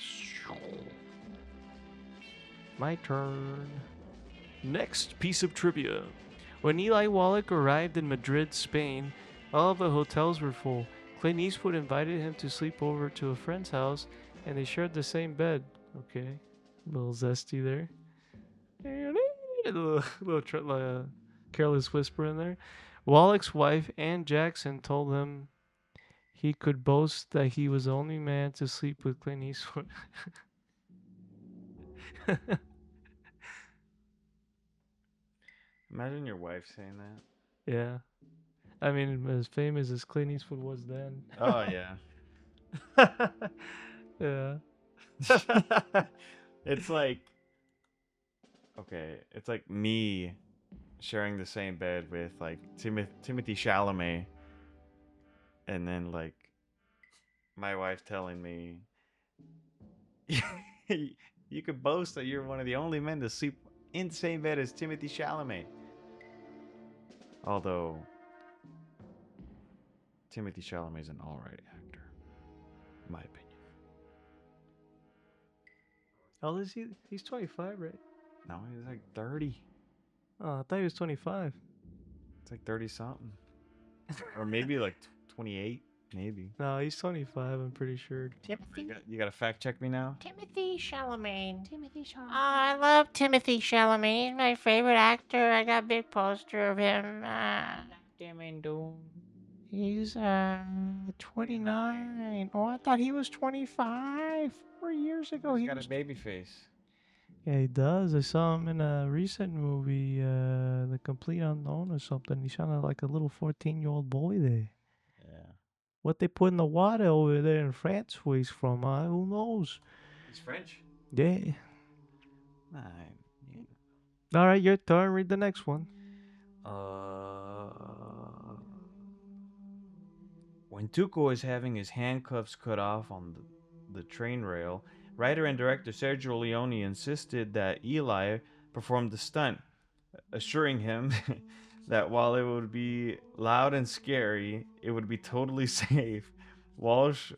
Speaker 2: my turn. Next piece of trivia. When Eli Wallach arrived in Madrid, Spain, all of the hotels were full. Clint Eastwood invited him to sleep over to a friend's house, and they shared the same bed. Okay, a little zesty there. A little careless whisper in there. Wallach's wife, Ann Jackson, told him he could boast that he was the only man to sleep with Clint Eastwood.
Speaker 3: Imagine your wife saying that.
Speaker 2: Yeah. I mean, as famous as Clint Eastwood was then.
Speaker 3: Oh, yeah.
Speaker 2: Yeah.
Speaker 3: It's like, okay, it's like me sharing the same bed with like Timothy Chalamet, and then like my wife telling me, you could boast that you're one of the only men to sleep in the same bed as Timothy Chalamet. Although Timothy Chalamet is an alright actor, in my opinion.
Speaker 2: How old is he? He's 25, right?
Speaker 3: No, he's like 30.
Speaker 2: Oh, I thought he was 25.
Speaker 3: It's like 30 something. Or maybe like 28, maybe.
Speaker 2: No, he's 25, I'm pretty sure.
Speaker 3: You gotta fact check me now?
Speaker 4: Timothy Chalamet. Oh, I love Timothy Chalamet. He's my favorite actor. I got a big poster of him. He's 29. Oh, I thought he was 25. 4 years ago,
Speaker 3: He's
Speaker 4: he
Speaker 3: got
Speaker 4: was.
Speaker 3: a baby face.
Speaker 2: Yeah, he does. I saw him in a recent movie, The Complete Unknown or something. He sounded like a little 14-year-old boy there.
Speaker 3: Yeah.
Speaker 2: What they put in the water over there in France where he's from, who knows?
Speaker 3: He's French?
Speaker 2: Yeah.
Speaker 3: Nah.
Speaker 2: All right, your turn. Read the next one.
Speaker 3: When Tuco is having his handcuffs cut off on the train rail, writer and director Sergio Leone insisted that Eli perform the stunt, assuring him that while it would be loud and scary, it would be totally safe. Wallach,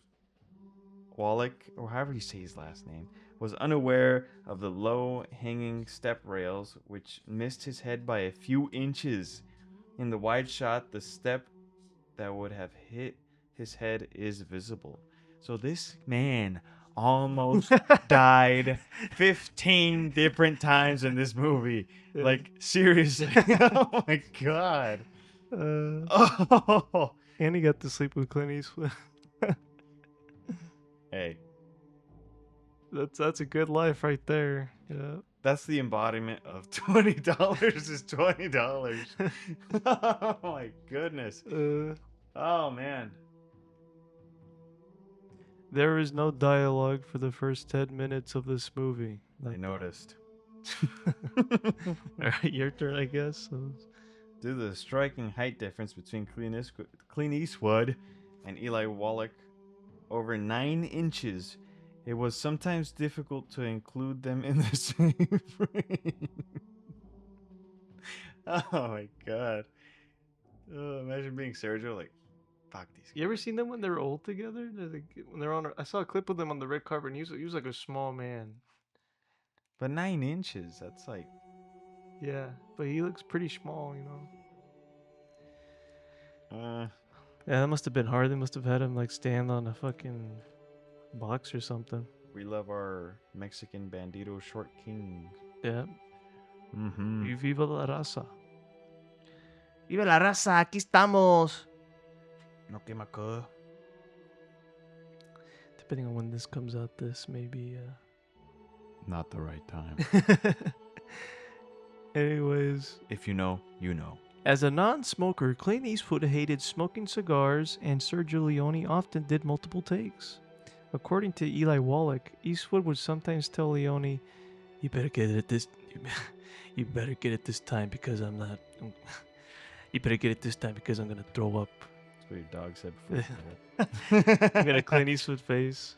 Speaker 3: or however you say his last name, was unaware of the low-hanging step rails, which missed his head by a few inches. In the wide shot, the step that would have hit his head is visible. So this man almost died 15 different times in this movie.
Speaker 2: Yeah.
Speaker 3: Like, seriously. Oh my god.
Speaker 2: Uh,
Speaker 3: Oh.
Speaker 2: and he got to sleep with Clint Eastwood.
Speaker 3: Hey,
Speaker 2: That's a good life right there. Yeah.
Speaker 3: that's the embodiment of $20 is $20. Oh my goodness. Oh man.
Speaker 2: There is no dialogue for the first 10 minutes of this movie.
Speaker 3: I noticed.
Speaker 2: Alright, your turn, I guess.
Speaker 3: Due to the striking height difference between Clint Eastwood and Eli Wallach, over 9 inches, it was sometimes difficult to include them in the same frame. Oh my god. Oh, imagine being Sergio, like, fuck these guys.
Speaker 2: You ever seen them when they were old together? When they're on, I saw a clip of them on the red carpet, and he was like a small man.
Speaker 3: But 9 inches, that's like.
Speaker 2: Yeah, but he looks pretty small, you know. Yeah, that must have been hard. They must have had him like stand on a fucking box or something.
Speaker 3: We love our Mexican bandito short king.
Speaker 2: Yeah.
Speaker 3: Mm-hmm.
Speaker 2: Y viva la raza.
Speaker 1: Viva la raza, aquí estamos.
Speaker 3: No quema co.
Speaker 2: Depending on when this comes out, this may be.
Speaker 3: Not the right time.
Speaker 2: Anyways.
Speaker 3: If you know, you know.
Speaker 2: As a non-smoker, Clint Eastwood hated smoking cigars, and Sergio Leone often did multiple takes. According to Eli Wallach, Eastwood would sometimes tell Leone, "You better get it this. You better get it this time because I'm not. You better get it this time because I'm gonna throw up."
Speaker 3: That's what your dog said before.
Speaker 2: You got a Clint Eastwood face.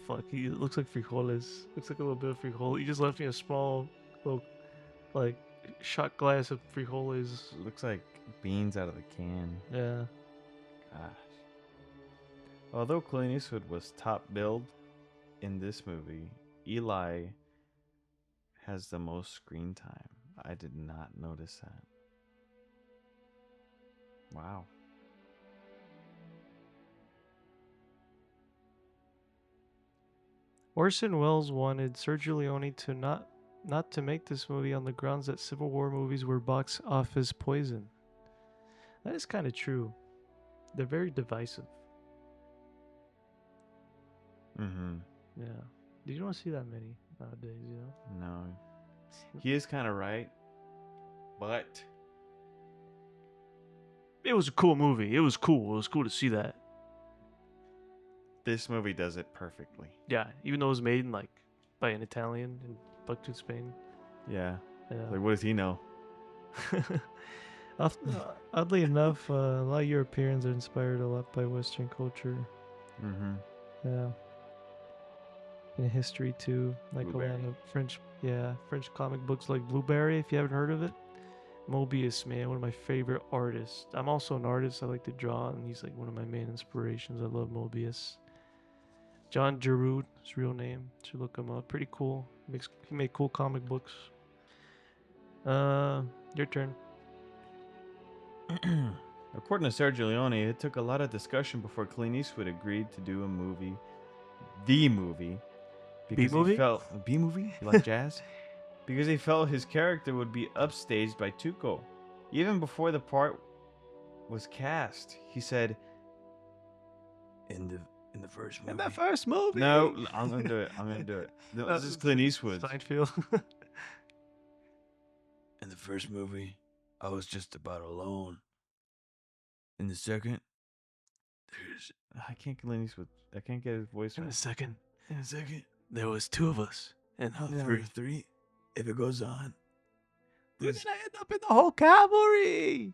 Speaker 2: Fuck, he looks like frijoles. Looks like a little bit of frijoles. He just left me a small, little, like, shot glass of frijoles.
Speaker 3: Looks like beans out of the can.
Speaker 2: Yeah.
Speaker 3: Gosh. Although Clint Eastwood was top billed in this movie, Eli has the most screen time. I did not notice that. Wow.
Speaker 2: Orson Welles wanted Sergio Leone to not to make this movie on the grounds that Civil War movies were box office poison. That is kind of true. They're very divisive.
Speaker 3: Mm-hmm.
Speaker 2: Yeah. You don't see that many nowadays, you know?
Speaker 3: No. He is kind of right. But
Speaker 2: It was a cool movie. It was cool. It was cool to see that.
Speaker 3: this movie does it perfectly.
Speaker 2: Yeah, even though it was made in, like, by an Italian in Bucktooth, Spain.
Speaker 3: Yeah.
Speaker 2: Yeah.
Speaker 3: Like, what does he know?
Speaker 2: Oddly enough, a lot of Europeans are inspired a lot by Western culture.
Speaker 3: Mm-hmm.
Speaker 2: Yeah. In history too, like
Speaker 3: Blueberry.
Speaker 2: a lot of French comic books like Blueberry. If you haven't heard of it, Mobius, man, one of my favorite artists. I'm also an artist. I like to draw, and he's like one of my main inspirations. I love Mobius. John Giroud, his real name. Should look him up. Pretty cool. He made cool comic books. Your turn.
Speaker 3: According to Sergio Leone, it took a lot of discussion before Clint Eastwood agreed to do a movie. The movie. Because
Speaker 2: B-movie?
Speaker 3: he felt B-movie? You like jazz? Because he felt his character would be upstaged by Tuco. Even before the part was cast, he said,
Speaker 1: In the first movie.
Speaker 2: In the first movie.
Speaker 3: "No, I'm gonna do it. I'm gonna do it." No, this is Clint Eastwood.
Speaker 2: Seinfeld.
Speaker 1: In the first movie, I was just about alone. In the second, there's
Speaker 3: I can't Clint Eastwood. I can't get his voice
Speaker 2: In
Speaker 3: right.
Speaker 2: the second,
Speaker 1: in the second,
Speaker 2: there was two of us, and now
Speaker 1: number three. If it goes on,
Speaker 2: We're
Speaker 1: there's
Speaker 2: gonna end up in the whole cavalry.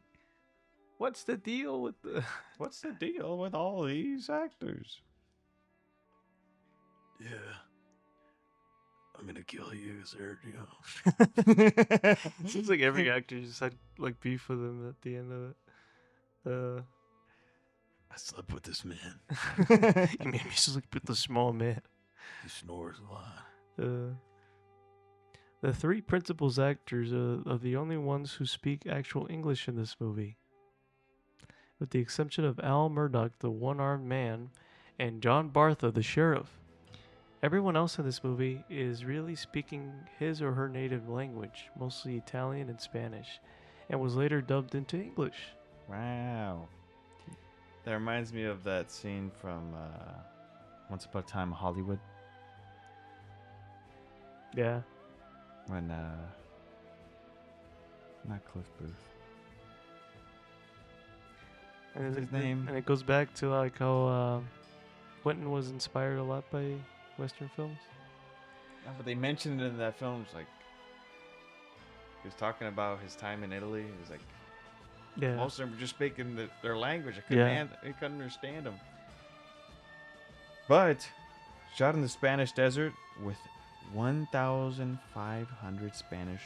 Speaker 2: What's the deal with the?
Speaker 3: What's the deal with all these actors?
Speaker 1: yeah. I'm gonna kill you, Sergio.
Speaker 2: Seems like every actor just had like beef with him at the end of it.
Speaker 1: I slept with this man.
Speaker 2: You made me sleep with the small man.
Speaker 1: He snores a lot.
Speaker 2: The three principal actors are the only ones who speak actual English in this movie. With the exception of Al Murdoch, the one-armed man, and John Bartha, the sheriff. Everyone else in this movie is really speaking his or her native language, mostly Italian and Spanish, and was later dubbed into English.
Speaker 3: Wow. That reminds me of that scene from Once Upon a Time in Hollywood
Speaker 2: Yeah.
Speaker 3: when not Cliff Booth.
Speaker 2: And
Speaker 3: What's his name?
Speaker 2: And it goes back to like how Quentin was inspired a lot by Western films.
Speaker 3: No, but they mentioned it in that film. It's like he was talking about his time in Italy. He was like,
Speaker 2: Yeah.
Speaker 3: most of them were just speaking their language. I couldn't understand them. But shot in the Spanish desert with 1,500 Spanish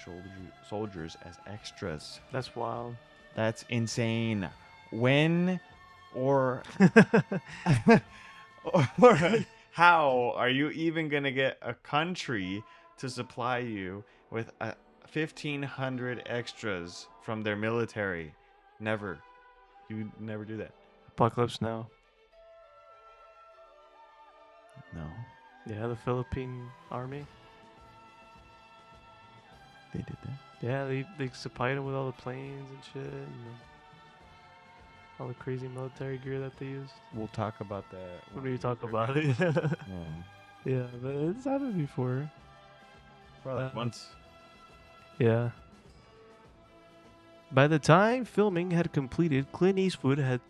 Speaker 3: soldiers as extras.
Speaker 2: That's wild.
Speaker 3: That's insane. When or or how are you even gonna get a country to supply you with 1,500 extras from their military? Never. You never do that.
Speaker 2: Apocalypse Now.
Speaker 3: No,
Speaker 2: Yeah, the Philippine army.
Speaker 3: they did that.
Speaker 2: Yeah, they supplied them with all the planes and shit, and all the crazy military gear that they used.
Speaker 3: We'll talk about that.
Speaker 2: When we talk about it.
Speaker 3: Yeah.
Speaker 2: Yeah, but it's happened before.
Speaker 3: Probably once.
Speaker 2: Yeah. By the time filming had completed, Clint Eastwood had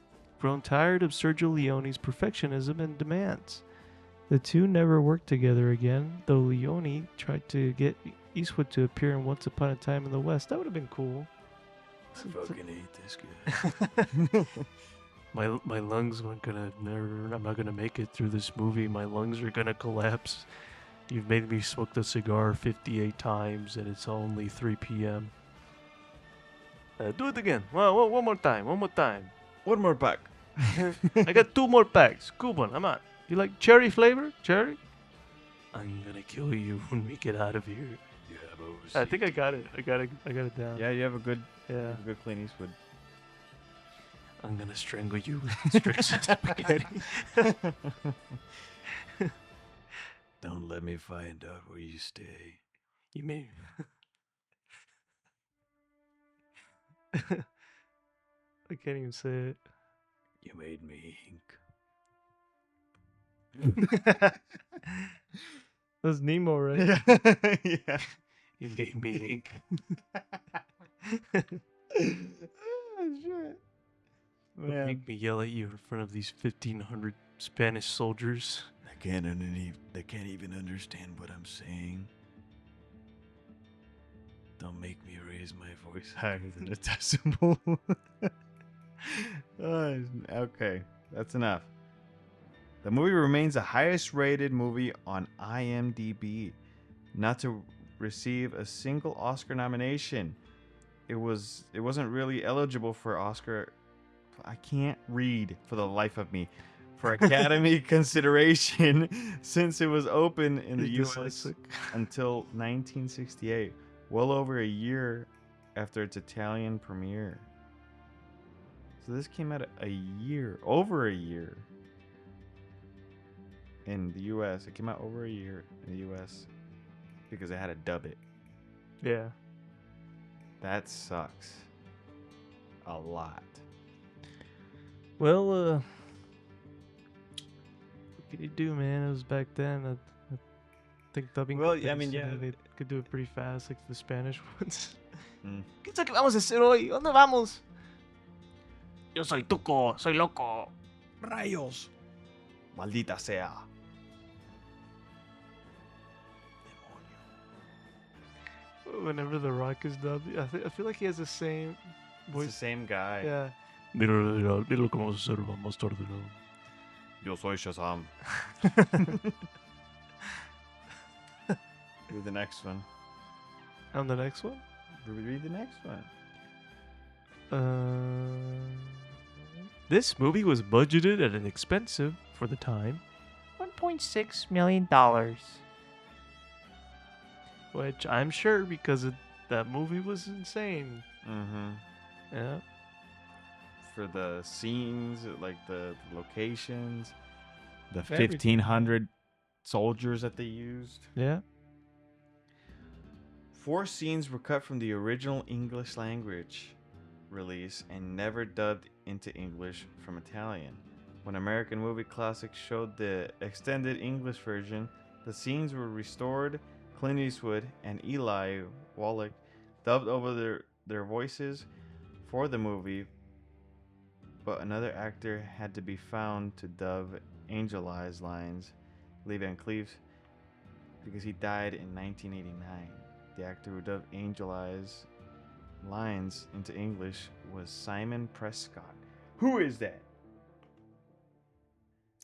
Speaker 2: grown tired of Sergio Leone's perfectionism and demands. The two never worked together again, though Leone tried to get Eastwood to appear in Once Upon a Time in the West. That would have been cool.
Speaker 1: I fucking hate this guy.
Speaker 2: My lungs weren't gonna never. I'm not gonna make it through this movie. My lungs are gonna collapse. You've made me smoke the cigar 58 times, and it's only 3 p.m. Do it again. Well, one more time. One more time.
Speaker 3: One more pack.
Speaker 2: I got 2 more packs. Cuban, I'm on. You like cherry flavor? Cherry? I'm gonna kill you when we get out of here.
Speaker 1: Yeah, boys.
Speaker 2: I think I got it. I got it down.
Speaker 3: Yeah, you have a good,
Speaker 2: Yeah.
Speaker 3: good Clint Eastwood.
Speaker 2: I'm gonna strangle you with strips of spaghetti.
Speaker 1: Don't let me find out where you stay.
Speaker 2: You may. I can't even say it.
Speaker 1: You made me
Speaker 2: That's Nemo, right?
Speaker 3: Yeah. Yeah.
Speaker 2: You made me ink.
Speaker 3: Oh, shit.
Speaker 2: Don't
Speaker 3: Man.
Speaker 2: make me yell at you in front of these 1,500 Spanish soldiers.
Speaker 1: They can't even understand what I'm saying. Don't make me raise my voice
Speaker 3: Higher than a decimal. Okay, that's enough. The movie remains the highest rated movie on IMDb, not to receive a single Oscar nomination. It wasn't really eligible for Oscar. I can't read for the life of me. For Academy consideration since it was open in the
Speaker 2: You're
Speaker 3: US
Speaker 2: dyslexic.
Speaker 3: until 1968, well over a year after its Italian premiere. So this came out over a year in the US. It came out over a year in the US because they had to dub it.
Speaker 2: Yeah.
Speaker 3: That sucks a lot.
Speaker 2: Well, what could you do, man? It was back then. I think dubbing.
Speaker 3: Well, I
Speaker 2: companies,
Speaker 3: mean, yeah.
Speaker 2: they could do it pretty fast, like the Spanish ones.
Speaker 3: Mm.
Speaker 2: ¿Qué es lo que vamos a hacer hoy? ¿Dónde vamos? Yo soy Tuco, soy loco.
Speaker 3: Rayos. Maldita sea.
Speaker 2: Whenever The Rock is dubbed, I feel like he has the same
Speaker 3: It's
Speaker 2: voice.
Speaker 3: the same guy.
Speaker 2: Yeah. Dilo que vamos a hacer más tarde, ¿no?
Speaker 3: Yo soy Shazam. Read the next one.
Speaker 2: On the next one?
Speaker 3: Read the next one.
Speaker 2: This movie was budgeted at an expensive, for the time,
Speaker 4: $1.6 million.
Speaker 2: which I'm sure because that movie was insane.
Speaker 3: Mm-hmm.
Speaker 2: Yeah.
Speaker 3: For the scenes, like the locations, The
Speaker 2: Everything.
Speaker 3: 1,500 soldiers that they used.
Speaker 2: Yeah.
Speaker 3: 4 scenes were cut from the original English language release and never dubbed into English from Italian. When American Movie Classics showed the extended English version, the scenes were restored. Clint Eastwood and Eli Wallach dubbed over their voices for the movie, but another actor had to be found to dub Angel Eyes lines, Lee Van Cleef, because he died in 1989. The actor who dubbed Angel Eyes lines into English was Simon Prescott. Who is that?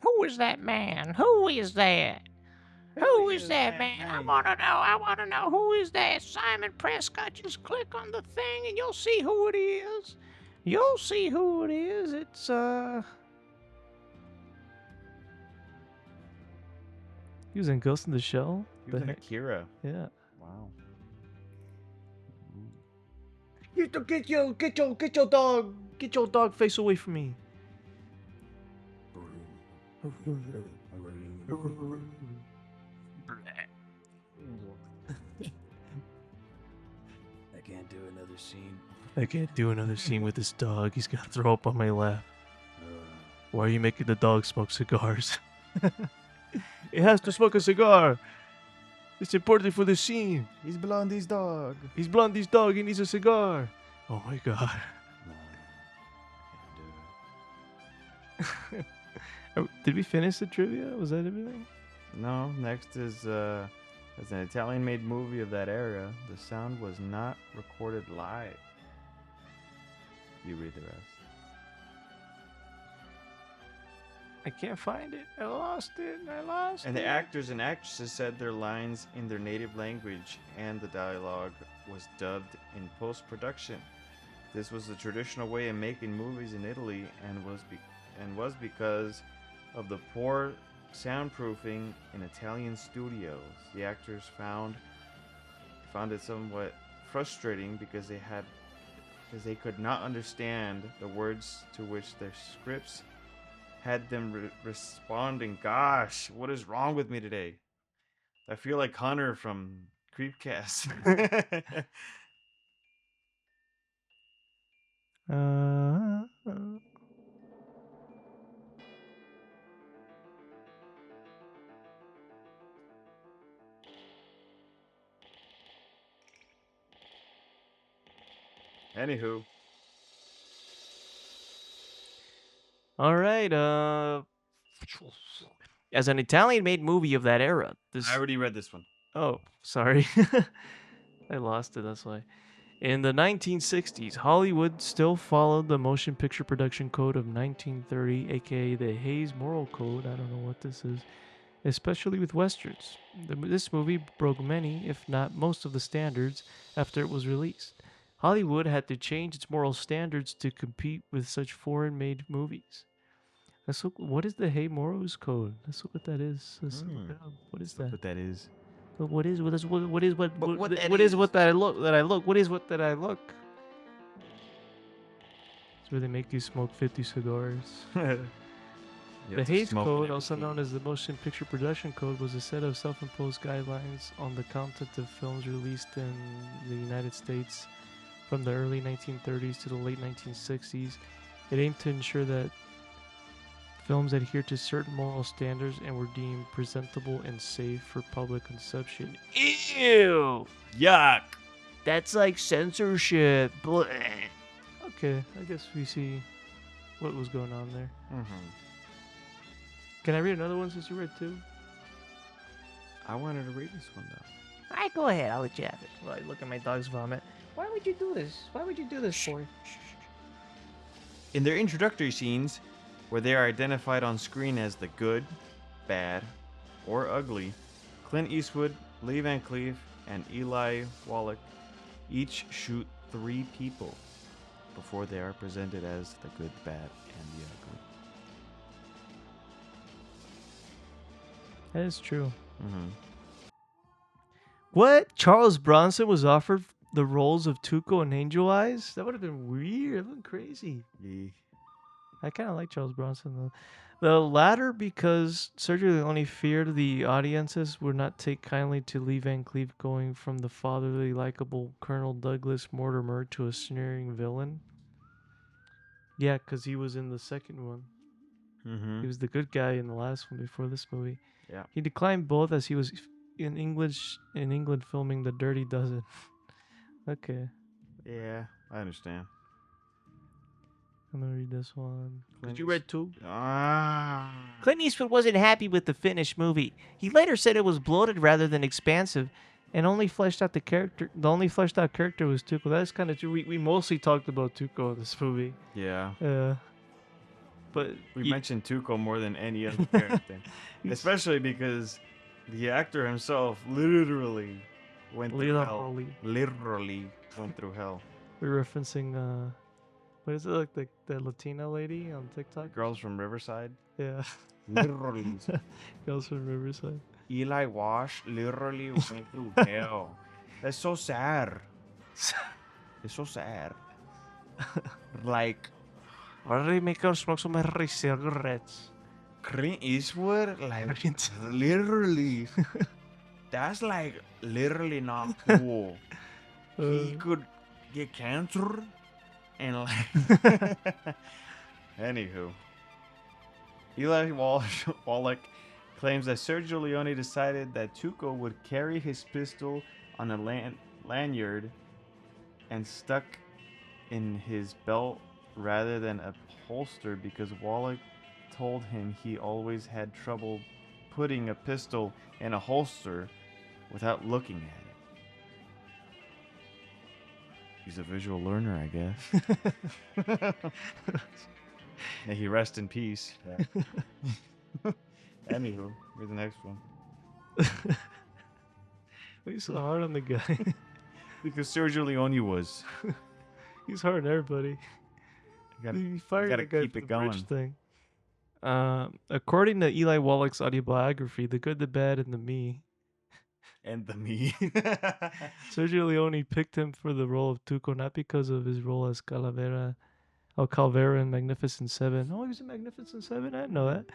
Speaker 4: Who is that man? Who is that? Who is that man? I want to know. I want to know who is that? Simon Prescott. Just click on the thing and you'll see who it is. You'll see who it is. It's
Speaker 2: He was in Ghost in the Shell.
Speaker 3: He was
Speaker 2: The
Speaker 3: in
Speaker 2: heck?
Speaker 3: Akira.
Speaker 2: Yeah.
Speaker 3: Wow.
Speaker 2: Get your dog. Get your dog face away from me.
Speaker 1: I can't do another scene.
Speaker 2: I can't do another scene with this dog. He's gonna throw up on my lap.
Speaker 1: Uh,
Speaker 2: Why are you making the dog smoke cigars? It has to smoke a cigar. It's important for the scene.
Speaker 3: He's Blondie's dog.
Speaker 2: He's Blondie's dog. He needs a cigar. Oh my god.
Speaker 1: no, I can't do it.
Speaker 2: Did we finish the trivia? Was that everything?
Speaker 3: No, next is as an Italian-made movie of that era, the sound was not recorded live. You read the rest.
Speaker 2: I can't find it. I lost it.
Speaker 3: And the actors and actresses said their lines in their native language, and the dialogue was dubbed in post-production. This was the traditional way of making movies in Italy, and was because of the poor soundproofing in Italian studios. The actors found it somewhat frustrating because they could not understand the words to which their scripts had them responding. Gosh, what is wrong with me today? I feel like Hunter from Creepcast. Anywho,
Speaker 2: All right. As an Italian-made movie of that era, this.
Speaker 3: I already read this one.
Speaker 2: Oh, sorry. I lost it. That's why. In the 1960s, Hollywood still followed the Motion Picture Production Code of 1930, aka the Hays Moral Code. I don't know what this is. Especially with westerns. This movie broke many, if not most, of the standards after it was released. Hollywood had to change its moral standards to compete with such foreign-made movies. Let's look. What is the Hay Morals Code? Let's look what that is. Let's look it up. What is that?
Speaker 3: What that is?
Speaker 2: What is what is what
Speaker 3: what that
Speaker 2: what is
Speaker 3: is?
Speaker 2: what that I look that I look? What is what that I look? It's where they make you smoke 50 cigars.
Speaker 3: You
Speaker 2: The
Speaker 3: have to
Speaker 2: Hays
Speaker 3: smoke
Speaker 2: Code,
Speaker 3: it.
Speaker 2: also known as the Motion Picture Production Code, was a set of self-imposed guidelines on the content of films released in the United States from the early 1930s to the late 1960s. It aimed to ensure that films adhered to certain moral standards and were deemed presentable and safe for public consumption. Ew!
Speaker 3: Yuck!
Speaker 2: That's like censorship. Blech. Okay, I guess we see what was going on there.
Speaker 3: Mm-hmm.
Speaker 2: Can I read another one since you read two?
Speaker 3: I wanted to read this one though.
Speaker 4: All right, go ahead. I'll let you have it. Well, look at my dog's vomit. Why would you do this? Why would you do this for?
Speaker 3: In their introductory scenes, where they are identified on screen as the good, bad, or ugly, Clint Eastwood, Lee Van Cleef, and Eli Wallach each shoot 3 people before they are presented as the good, bad, and the ugly.
Speaker 2: That is true.
Speaker 3: Mm-hmm.
Speaker 2: What? Charles Bronson was offered the roles of Tuco and Angel Eyes? That would have been weird. That would have been crazy.
Speaker 3: Yeah.
Speaker 2: I kind of like Charles Bronson, though. The latter because Sergio Leone feared the audiences would not take kindly to Lee Van Cleef going from the fatherly, likable Colonel Douglas Mortimer to a sneering villain. Yeah, because he was in the second one.
Speaker 3: Mm-hmm.
Speaker 2: He was the good guy in the last one before this movie.
Speaker 3: Yeah.
Speaker 2: He declined both as he was in England filming The Dirty Dozen. Okay,
Speaker 3: Yeah, I understand.
Speaker 2: I'm gonna read this one.
Speaker 3: Clint
Speaker 2: You read two?
Speaker 3: Ah.
Speaker 4: Clint Eastwood wasn't happy with the finished movie. He later said it was bloated rather than expansive, and only fleshed out the character. The only fleshed out character was Tuco. That's kind of true. We mostly talked about Tuco in this movie.
Speaker 3: Yeah.
Speaker 2: But
Speaker 3: We mentioned Tuco more than any other character. Especially because the actor himself literally went through hell. Literally went through hell.
Speaker 2: We're referencing what is it, like the Latina lady on TikTok?
Speaker 3: Girls from Riverside.
Speaker 2: Yeah.
Speaker 3: Literally.
Speaker 2: Girls from Riverside.
Speaker 3: Eli Wash literally went through hell. That's so sad. It's so sad. Like,
Speaker 4: Why do they make us smoke so many cigarettes?
Speaker 3: Clint Eastwood, like, literally. That's like literally not cool. He could get cancer and like. Anywho, Eli Wallach claims that Sergio Leone decided that Tuco would carry his pistol on a lanyard and stuck in his belt rather than a holster because Wallach told him he always had trouble putting a pistol in a holster without looking at it. He's a visual learner, I guess. May he rest in peace. Yeah. Anywho, here's the next one.
Speaker 2: Why are you so hard on the guy?
Speaker 3: Because Sergio Leone was.
Speaker 2: He's hard on everybody. He fired
Speaker 3: gotta
Speaker 2: the guy
Speaker 3: keep
Speaker 2: for
Speaker 3: it
Speaker 2: the bridge
Speaker 3: going.
Speaker 2: thing. According to Eli Wallach's autobiography, The Good, the Bad, and the Me,
Speaker 3: And the me.
Speaker 2: Sergio Leone picked him for the role of Tuco not because of his role as Calvera in Magnificent Seven. Oh, he was in Magnificent Seven? I didn't know that.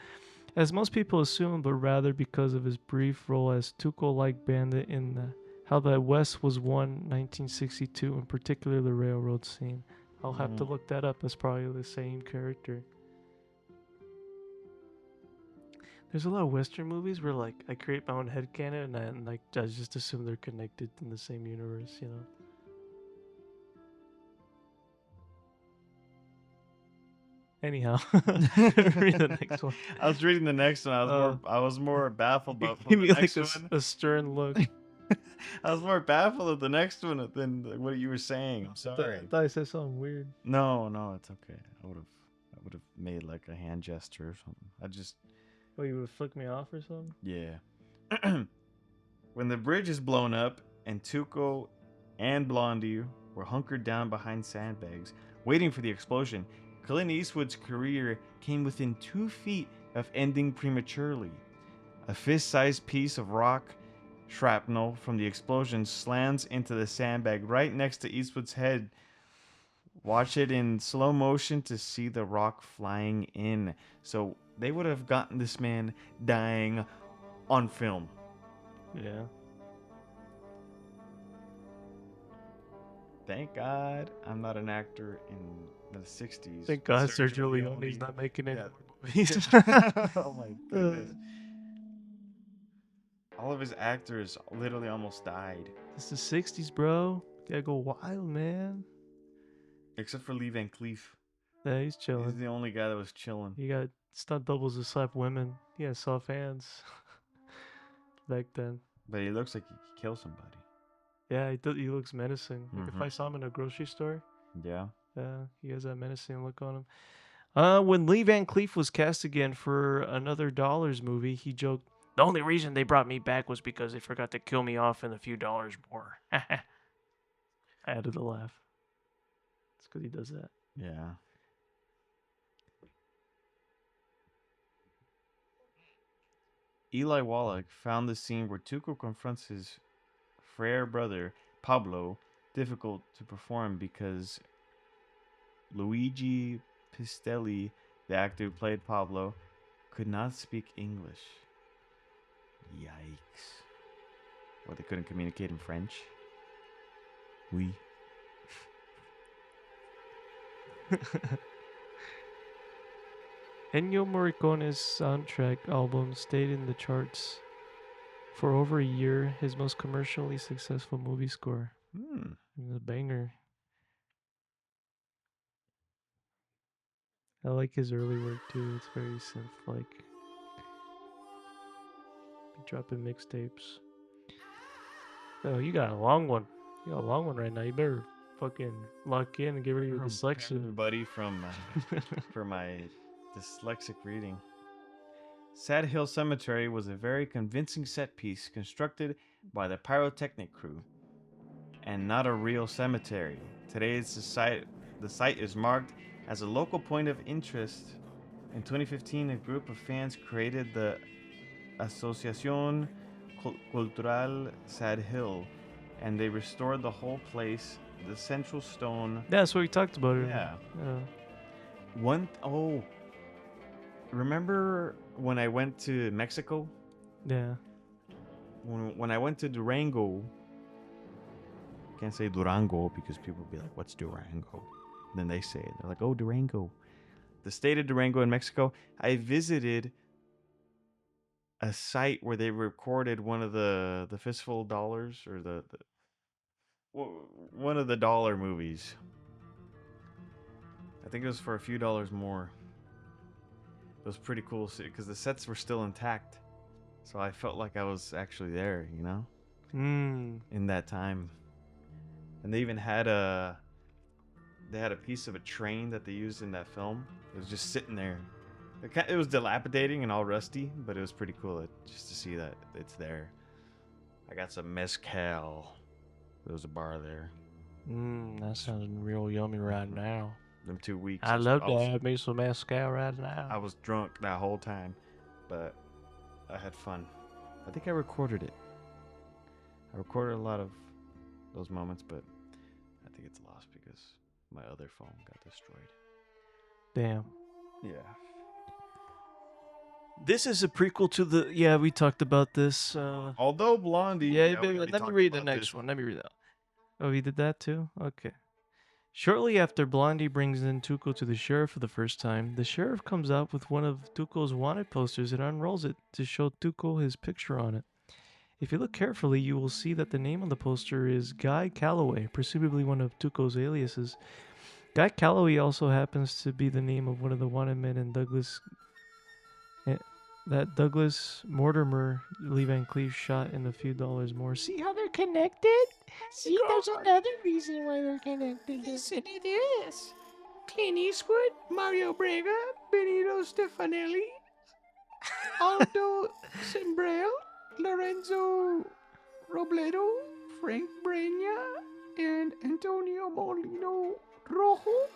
Speaker 2: As most people assume, but rather because of his brief role as Tuco-like bandit in How the West Was Won 1962, in particular the railroad scene. I'll have to look that up. That's probably the same character. There's a lot of Western movies where like I create my own headcanon and I just assume they're connected in the same universe, you know. Anyhow, read the next one.
Speaker 3: I was reading the next one. I was more baffled about
Speaker 2: Give
Speaker 3: the
Speaker 2: me like
Speaker 3: next one.
Speaker 2: a stern look.
Speaker 3: I was more baffled at the next one than what you were saying. I'm
Speaker 2: I
Speaker 3: sorry.
Speaker 2: thought I said something weird.
Speaker 3: No, it's okay. I would have made like a hand gesture or something.
Speaker 2: Oh, you would have flicked me off or something?
Speaker 3: Yeah. When the bridge is blown up and Tuco and Blondie were hunkered down behind sandbags, waiting for the explosion, Clint Eastwood's career came within 2 feet of ending prematurely. A fist-sized piece of rock shrapnel from the explosion slams into the sandbag right next to Eastwood's head. Watch it in slow motion to see the rock flying in. So they would have gotten this man dying on film.
Speaker 2: Yeah.
Speaker 3: Thank God I'm not an actor in the 60s.
Speaker 2: Thank God Sergio Leone's not making any
Speaker 3: Yeah.
Speaker 2: more movies.
Speaker 3: Oh my goodness. All of his actors literally almost died.
Speaker 2: It's the 60s, bro. You gotta go wild, man.
Speaker 3: Except for Lee Van Cleef.
Speaker 2: Yeah, he's
Speaker 3: He's
Speaker 2: chilling.
Speaker 3: the only guy that was chilling.
Speaker 2: He got stunt doubles to slap women. He had soft hands back then.
Speaker 3: But he looks like he could kill somebody.
Speaker 2: Yeah, he looks menacing. Like if
Speaker 3: Mhm.
Speaker 2: I saw him in a grocery store,
Speaker 3: Yeah.
Speaker 2: he has that menacing look on him. When Lee Van Cleef was cast again for another Dollars movie, he joked, "The only reason they brought me back was because they forgot to kill me off in a few dollars more." I added a laugh. It's because he does that.
Speaker 3: Yeah. Eli Wallach found the scene where Tuco confronts his frail brother, Pablo, difficult to perform because Luigi Pistelli, the actor who played Pablo, could not speak English. Yikes. What, they couldn't communicate in French? Oui.
Speaker 2: Ennio Morricone's soundtrack album stayed in the charts for over a year, his most commercially successful movie score.
Speaker 3: Hmm.
Speaker 2: It was a banger. I like his early work too. It's very synth-like. Dropping mixtapes. Oh, you got a long one. You got a long one right now. You better fucking lock in and get rid of your dyslexia.
Speaker 3: Everybody from for my dyslexic reading. Sad Hill Cemetery was a very convincing set piece constructed by the pyrotechnic crew, and not a real cemetery. Today, the site is marked as a local point of interest. In 2015, a group of fans created the Asociación Cultural Sad Hill, and they restored the whole place, the central stone.
Speaker 2: That's what we talked about earlier.
Speaker 3: Yeah. Remember when I went to Mexico?
Speaker 2: Yeah.
Speaker 3: When I went to Durango, can't say Durango because people will be like, what's Durango? Then they say it. They're like, oh, Durango. The state of Durango in Mexico. I visited a site where they recorded one of the Fistful of Dollars, or one of the dollar movies. I think it was for a few dollars more. It was pretty cool because the sets were still intact. So I felt like I was actually there, you know? In that time. And they even had a piece of a train that they used in that film. It was just sitting there. It was dilapidating and all rusty, but it was pretty cool just to see that it's there. I got some mezcal. There was a bar there.
Speaker 2: That sounds real yummy right now.
Speaker 3: Them 2 weeks.
Speaker 2: I love to have me some mezcal right now.
Speaker 3: I was drunk that whole time, but I had fun. I think I recorded it. I recorded a lot of those moments, but I think it's lost because my other phone got destroyed.
Speaker 2: Damn.
Speaker 3: Yeah.
Speaker 2: This is a prequel to the. Yeah, we talked about this.
Speaker 3: Although Blondie.
Speaker 2: Yeah,
Speaker 3: we
Speaker 2: let me
Speaker 3: talked
Speaker 2: read the
Speaker 3: about
Speaker 2: next
Speaker 3: this.
Speaker 2: one. Let me read that. Oh, we did that too? Okay. Shortly after Blondie brings in Tuco to the sheriff for the first time, the sheriff comes out with one of Tuco's wanted posters and unrolls it to show Tuco his picture on it. If you look carefully, you will see that the name on the poster is Guy Calloway, presumably one of Tuco's aliases. Guy Calloway also happens to be the name of one of the wanted men in that Douglas Mortimer Lee Van Cleef shot in A Few Dollars More. See how they're connected?
Speaker 4: See, there's another reason why they're connected. Listen to this. Clint Eastwood, Mario Brega, Benito Stefanelli, Aldo Sembrell, Lorenzo Robledo, Frank Brenya, and Antonio Molino Rojo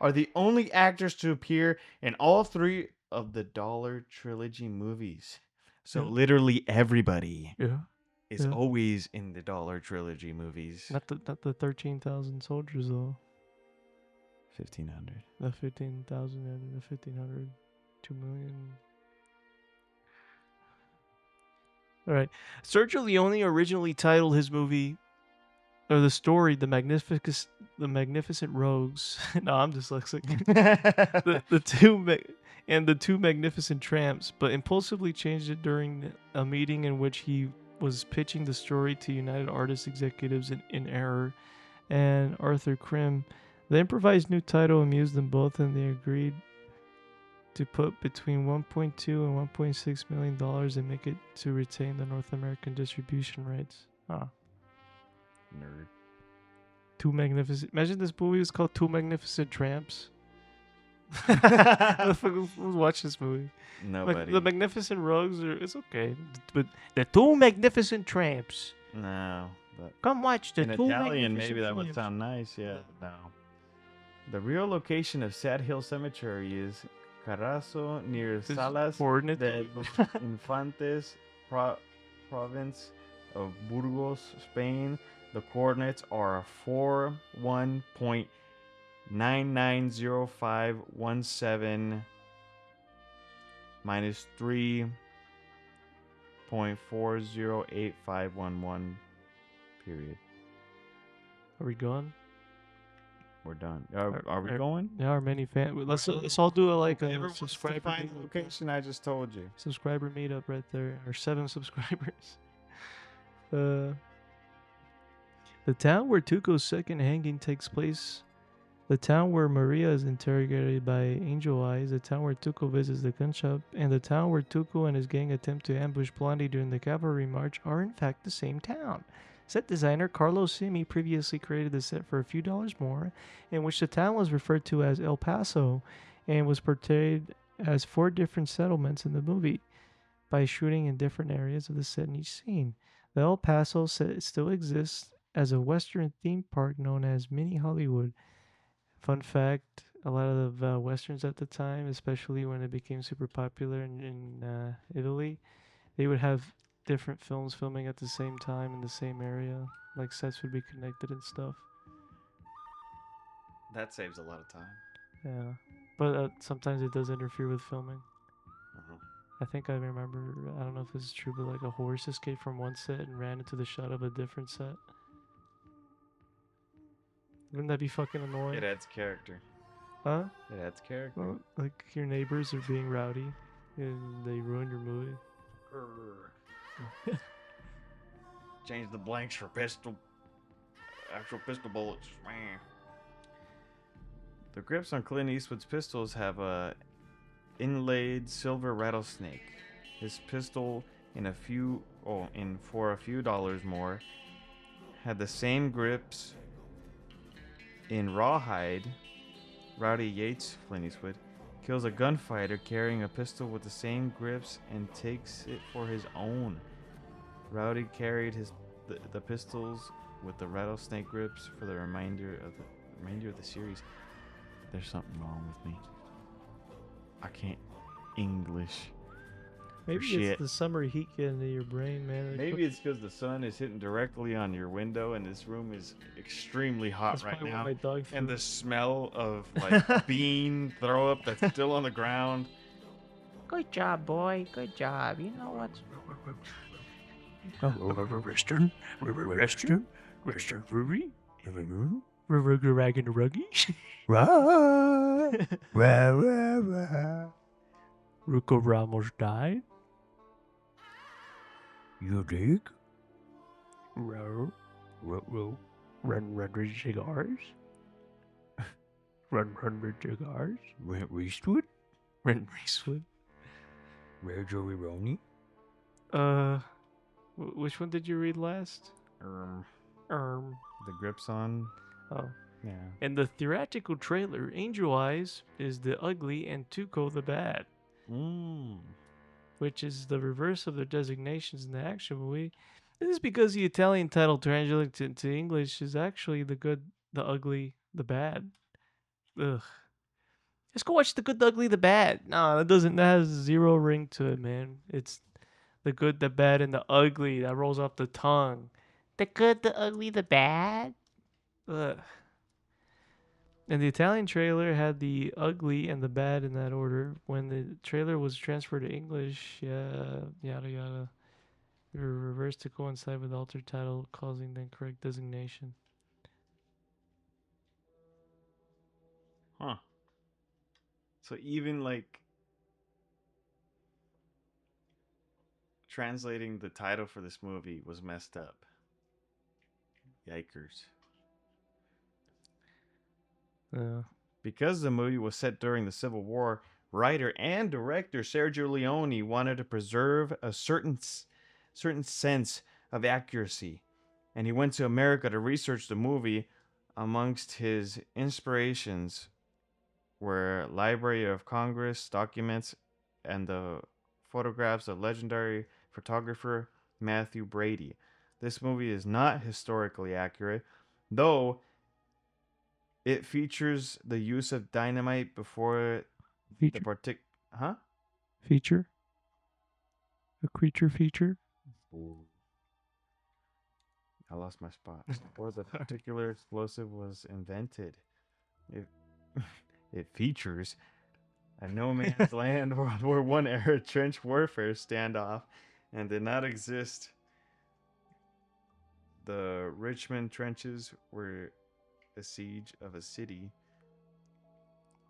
Speaker 3: are the only actors to appear in all 3 of the Dollar Trilogy movies. So literally everybody is always in the Dollar Trilogy movies.
Speaker 2: Not the 13,000 soldiers though.
Speaker 3: 1,500.
Speaker 2: The 15,000 and the 1,500, 2 million. All right. Sergio Leone originally titled his movie, or the story, The Magnificent Rogues. No, I'm dyslexic. the two Magnificent Tramps, but impulsively changed it during a meeting in which he was pitching the story to United Artists executives in Error and Arthur Krim. The improvised new title amused them both, and they agreed to put between $1.2 and $1.6 million and make it to retain the North American distribution rights.
Speaker 3: Nerd.
Speaker 2: Two Magnificent. Imagine this movie was called Two Magnificent Tramps. Who's watch this movie?
Speaker 3: Nobody.
Speaker 2: The Magnificent Rogues it's okay, but the Two Magnificent Tramps.
Speaker 3: No, but
Speaker 4: come watch the
Speaker 3: in
Speaker 4: Two
Speaker 3: Italian,
Speaker 4: Magnificent
Speaker 3: maybe that would
Speaker 4: Tramps.
Speaker 3: sound nice. Yeah, no. The real location of Sad Hill Cemetery is Carazo near
Speaker 2: This
Speaker 3: Salas
Speaker 2: coordinate.
Speaker 3: de Infantes, province of Burgos, Spain. The coordinates are 41.990517 minus 3.408511. Period.
Speaker 2: Are we going?
Speaker 3: We're done. Are we going?
Speaker 2: Yeah, our many fan. Let's all do a
Speaker 3: Everyone's
Speaker 2: subscriber
Speaker 3: defined
Speaker 2: meetup.
Speaker 3: location. I just told you.
Speaker 2: Subscriber meetup right there. Our 7 subscribers. The town where Tuco's second hanging takes place. The town where Maria is interrogated by Angel Eyes, the town where Tuco visits the gun shop, and the town where Tuco and his gang attempt to ambush Blondie during the cavalry march are in fact the same town. Set designer Carlos Simi previously created the set for a few dollars more, in which the town was referred to as El Paso and was portrayed as 4 different settlements in the movie by shooting in different areas of the set in each scene. The El Paso set still exists as a Western theme park known as Mini Hollywood. Fun fact, a lot of the Westerns at the time, especially when it became super popular in Italy, they would have different films filming at the same time in the same area. Like sets would be connected and stuff.
Speaker 3: That saves a lot of time.
Speaker 2: Yeah. But sometimes it does interfere with filming.
Speaker 3: Uh-huh.
Speaker 2: I think I remember, I don't know if this is true, but like a horse escaped from one set and ran into the shot of a different set. Wouldn't that be fucking annoying?
Speaker 3: It adds character.
Speaker 2: Huh?
Speaker 3: It adds character.
Speaker 2: Well, like your neighbors are being rowdy and they ruin your movie.
Speaker 3: Change the blanks for actual pistol bullets. The grips on Clint Eastwood's pistols have a inlaid silver rattlesnake. His pistol, for a few dollars more, had the same grips in rawhide. Rowdy Yates, Clint Eastwood, kills a gunfighter carrying a pistol with the same grips and takes it for his own. Rowdy carried the pistols with the rattlesnake grips for the remainder of the series. There's something wrong with me. I can't English.
Speaker 2: Maybe
Speaker 3: shit.
Speaker 2: it's the summer heat getting to your brain, man.
Speaker 3: Maybe it's because the sun is hitting directly on your window and this room is extremely hot
Speaker 2: That's
Speaker 3: right
Speaker 2: probably
Speaker 3: now.
Speaker 2: what my dog
Speaker 3: And
Speaker 2: food-
Speaker 3: the smell of like bean throw up that's still on the ground.
Speaker 4: Good job, boy. Good job. You know what's...
Speaker 1: Western, Ruby,
Speaker 2: Rag and Ruggy.
Speaker 1: rah, rah, rah, rah.
Speaker 2: Ruco Ramos died.
Speaker 1: You dig?
Speaker 2: Row.
Speaker 1: Row.
Speaker 2: Run with cigars. Run with cigars.
Speaker 1: Rent Eastwood?
Speaker 2: Run Racewood.
Speaker 1: Rare Joey Roney?
Speaker 2: Which one did you read last?
Speaker 3: The grips on.
Speaker 2: Oh.
Speaker 3: Yeah.
Speaker 2: In the theatrical trailer, Angel Eyes is the ugly and Tuco the bad, which is the reverse of their designations in the action movie. This is because the Italian title translated to English is actually the good, the ugly, the bad. Ugh. Let's go watch the good, the ugly, the bad. No, that has zero ring to it, man. It's the good, the bad, and the ugly that rolls off the tongue.
Speaker 4: The good, the ugly, the bad?
Speaker 2: Ugh. And the Italian trailer had the ugly and the bad in that order. When the trailer was transferred to English, yada yada, they were reversed to coincide with the altered title, causing the incorrect designation.
Speaker 3: Huh. So even like translating the title for this movie was messed up. Yikers. Because the movie was set during the Civil War, writer and director Sergio Leone wanted to preserve a certain sense of accuracy, and he went to America to research the movie. Amongst his inspirations were Library of Congress documents and the photographs of legendary photographer Matthew Brady. This movie is not historically accurate, though it features the use of dynamite before
Speaker 2: Feature. Feature? A creature feature?
Speaker 3: I lost my spot. Or the particular explosive was invented. It features a no man's land World War I era trench warfare standoff and did not exist. The Richmond trenches were a siege of a city,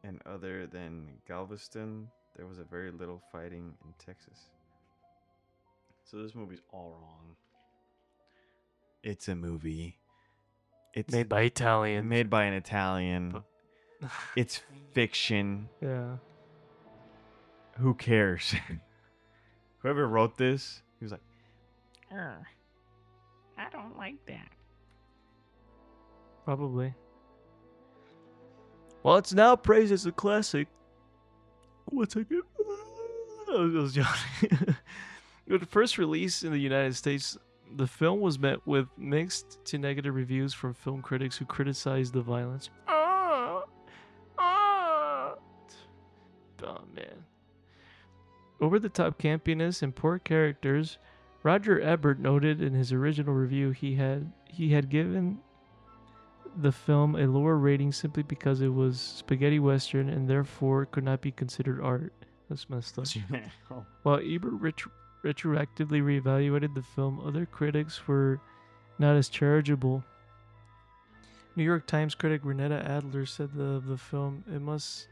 Speaker 3: and other than Galveston, there was a very little fighting in Texas. So this movie's all wrong. It's a movie. It's
Speaker 2: Made by Italians.
Speaker 3: made by an Italian. It's fiction.
Speaker 2: Yeah.
Speaker 3: Who cares? Whoever wrote this, he was like,
Speaker 4: I don't like that.
Speaker 2: Probably. Well, it's now praised as a classic. 1 second. I was yawning. When first released in the United States, the film was met with mixed to negative reviews from film critics who criticized the violence. Oh man. Over the top campiness and poor characters, Roger Ebert noted in his original review he had given the film a lower rating simply because it was spaghetti western and therefore could not be considered art. That's messed up. While Ebert retroactively reevaluated the film, other critics were not as charitable. New York Times critic Renetta Adler said of the film, "It must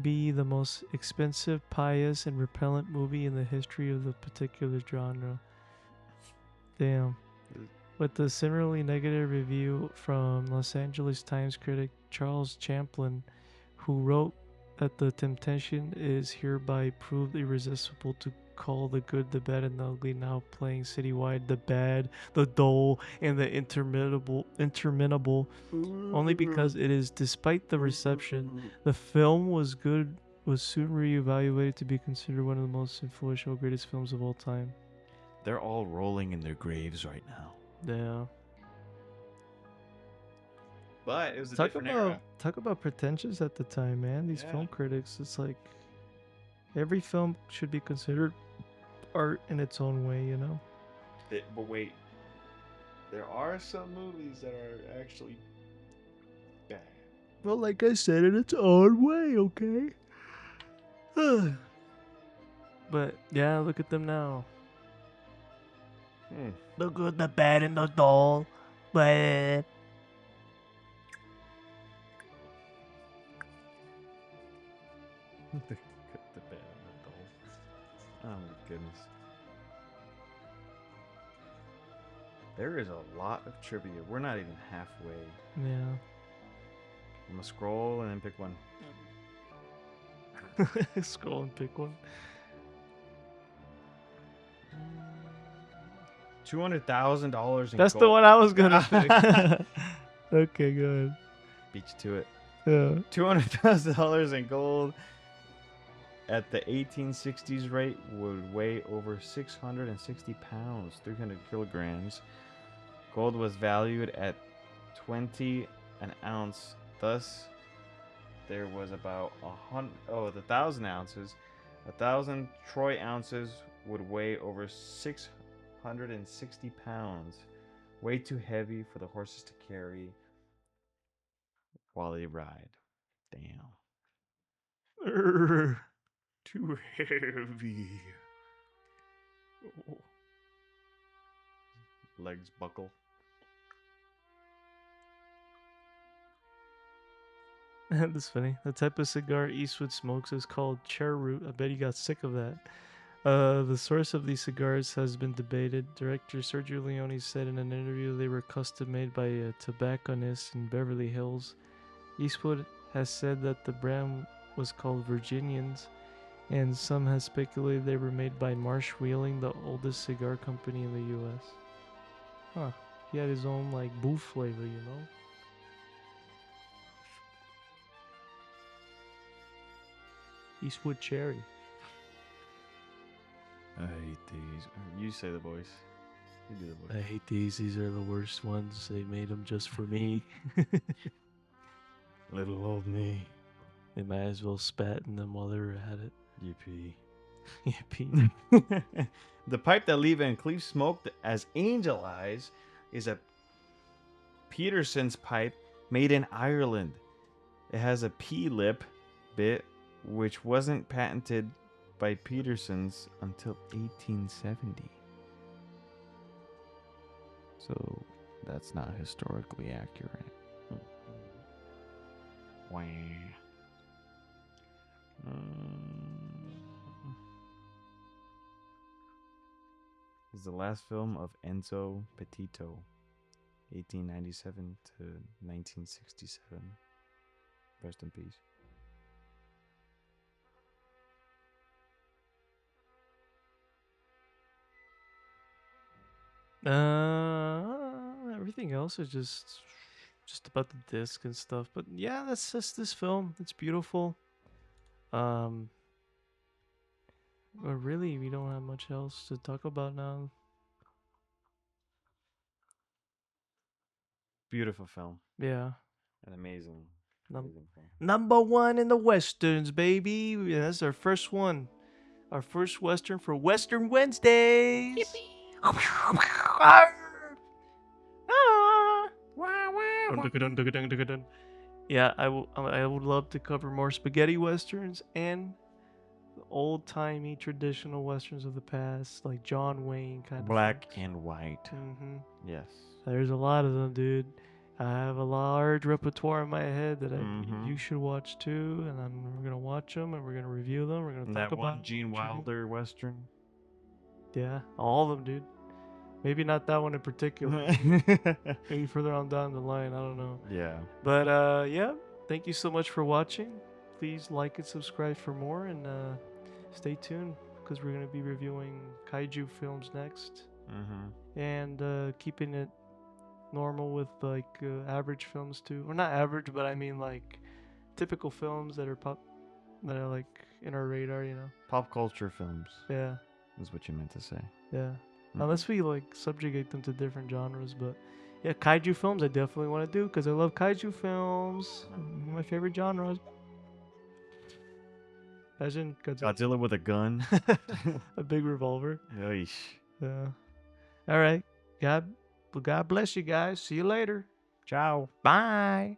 Speaker 2: be the most expensive, pious, and repellent movie in the history of the particular genre." Damn. With the similarly negative review from Los Angeles Times critic Charles Champlin, who wrote that the temptation is hereby proved irresistible to call the good, the bad, and the ugly, now playing citywide the bad, the dull, and the interminable, only because it is, despite the reception, the film was soon reevaluated to be considered one of the most influential, greatest films of all time.
Speaker 3: they're all rolling in their graves right now.
Speaker 2: Yeah.
Speaker 3: But it was a
Speaker 2: Talk
Speaker 3: different
Speaker 2: about
Speaker 3: era.
Speaker 2: talk about pretentious at the time, man. These
Speaker 3: Yeah.
Speaker 2: film critics, it's like every film should be considered art in its own way, you know?
Speaker 3: But wait, there are some movies that are actually bad.
Speaker 2: Well, like I said, in its own way, okay? But yeah, look at them now.
Speaker 4: The good, the bad, and the dull. But
Speaker 3: The bad and the dull. Oh my goodness. There is a lot of trivia. We're not even halfway.
Speaker 2: Yeah.
Speaker 3: I'm gonna scroll and then pick one.
Speaker 2: Scroll and pick one.
Speaker 3: $200,000 in
Speaker 2: That's
Speaker 3: gold.
Speaker 2: the one I was gonna pick. Okay, good.
Speaker 3: Beat you to it.
Speaker 2: Yeah.
Speaker 3: $200,000 in gold at the 1860s rate would weigh over 660 pounds, 300 kilograms. Gold was valued at 20 an ounce. Thus, there was about 1,000 ounces. 1,000 troy ounces would weigh over 660 pounds. Way too heavy for the horses to carry while they ride. Damn.
Speaker 2: Too heavy.
Speaker 3: Legs buckle.
Speaker 2: That's funny. The type of cigar Eastwood smokes is called cheroot. I bet he got sick of that. The source of these cigars has been debated. Director Sergio Leone said in an interview they were custom made by a tobacconist in Beverly Hills. Eastwood has said that the brand was called Virginians, and some has speculated they were made by Marsh Wheeling, the oldest cigar company in the U.S. Huh. He had his own, like, booth flavor, you know? Eastwood Cherry.
Speaker 3: I hate these. You say the voice. You do the
Speaker 2: I
Speaker 3: voice.
Speaker 2: hate these. These are the worst ones. They made them just for me.
Speaker 3: Little old me.
Speaker 2: They might as well spat in them while they were at it.
Speaker 3: Yippee.
Speaker 2: Yippee.
Speaker 3: The pipe that Lee Van Cleef smoked as Angel Eyes is a Peterson's pipe made in Ireland. It has a P lip bit which wasn't patented by Peterson's until 1870. So that's not historically accurate. Wah. Is the last film of Enzo Petito, 1897 to 1967. Rest in peace.
Speaker 2: Everything else is just about the disc and stuff. But yeah, that's just this film. It's beautiful. But really, we don't have much else to talk about now.
Speaker 3: Beautiful film.
Speaker 2: Yeah.
Speaker 3: An amazing,
Speaker 2: Num-
Speaker 3: amazing film.
Speaker 2: Number one in the westerns, baby. Yeah, that's our first one. Our first western for Western Wednesdays. Arr! Ah! Dun-dun-dun-dun-dun-dun-dun. Yeah, I would love to cover more spaghetti westerns and old timey traditional westerns of the past, like John Wayne kind of.
Speaker 3: Black and white.
Speaker 2: Mm-hmm.
Speaker 3: Yes.
Speaker 2: There's a lot of them, dude. I have a large repertoire in my head that
Speaker 3: Mhm.
Speaker 2: you should watch too, and we're gonna watch them and we're gonna review them. We're gonna
Speaker 3: And
Speaker 2: talk
Speaker 3: that
Speaker 2: about
Speaker 3: one Gene Wilder western.
Speaker 2: Yeah, all of them, dude. Maybe not that one in particular. Maybe further on down the line. I don't know.
Speaker 3: Yeah.
Speaker 2: But yeah, thank you so much for watching. Please like and subscribe for more, and stay tuned because we're gonna be reviewing kaiju films next, and keeping it normal with like average films too, or not average, but I mean like typical films that are like in our radar, you know.
Speaker 3: Pop culture films
Speaker 2: Yeah,
Speaker 3: is what you meant to say.
Speaker 2: yeah.
Speaker 3: Mm.
Speaker 2: Unless we like subjugate them to different genres, but yeah, kaiju films I definitely want to do because I love kaiju films. My favorite genres. Imagine
Speaker 3: Godzilla with a gun.
Speaker 2: a big revolver.
Speaker 3: Yeesh.
Speaker 2: Yeah. All right. God bless you guys. See you later.
Speaker 3: Ciao.
Speaker 2: Bye.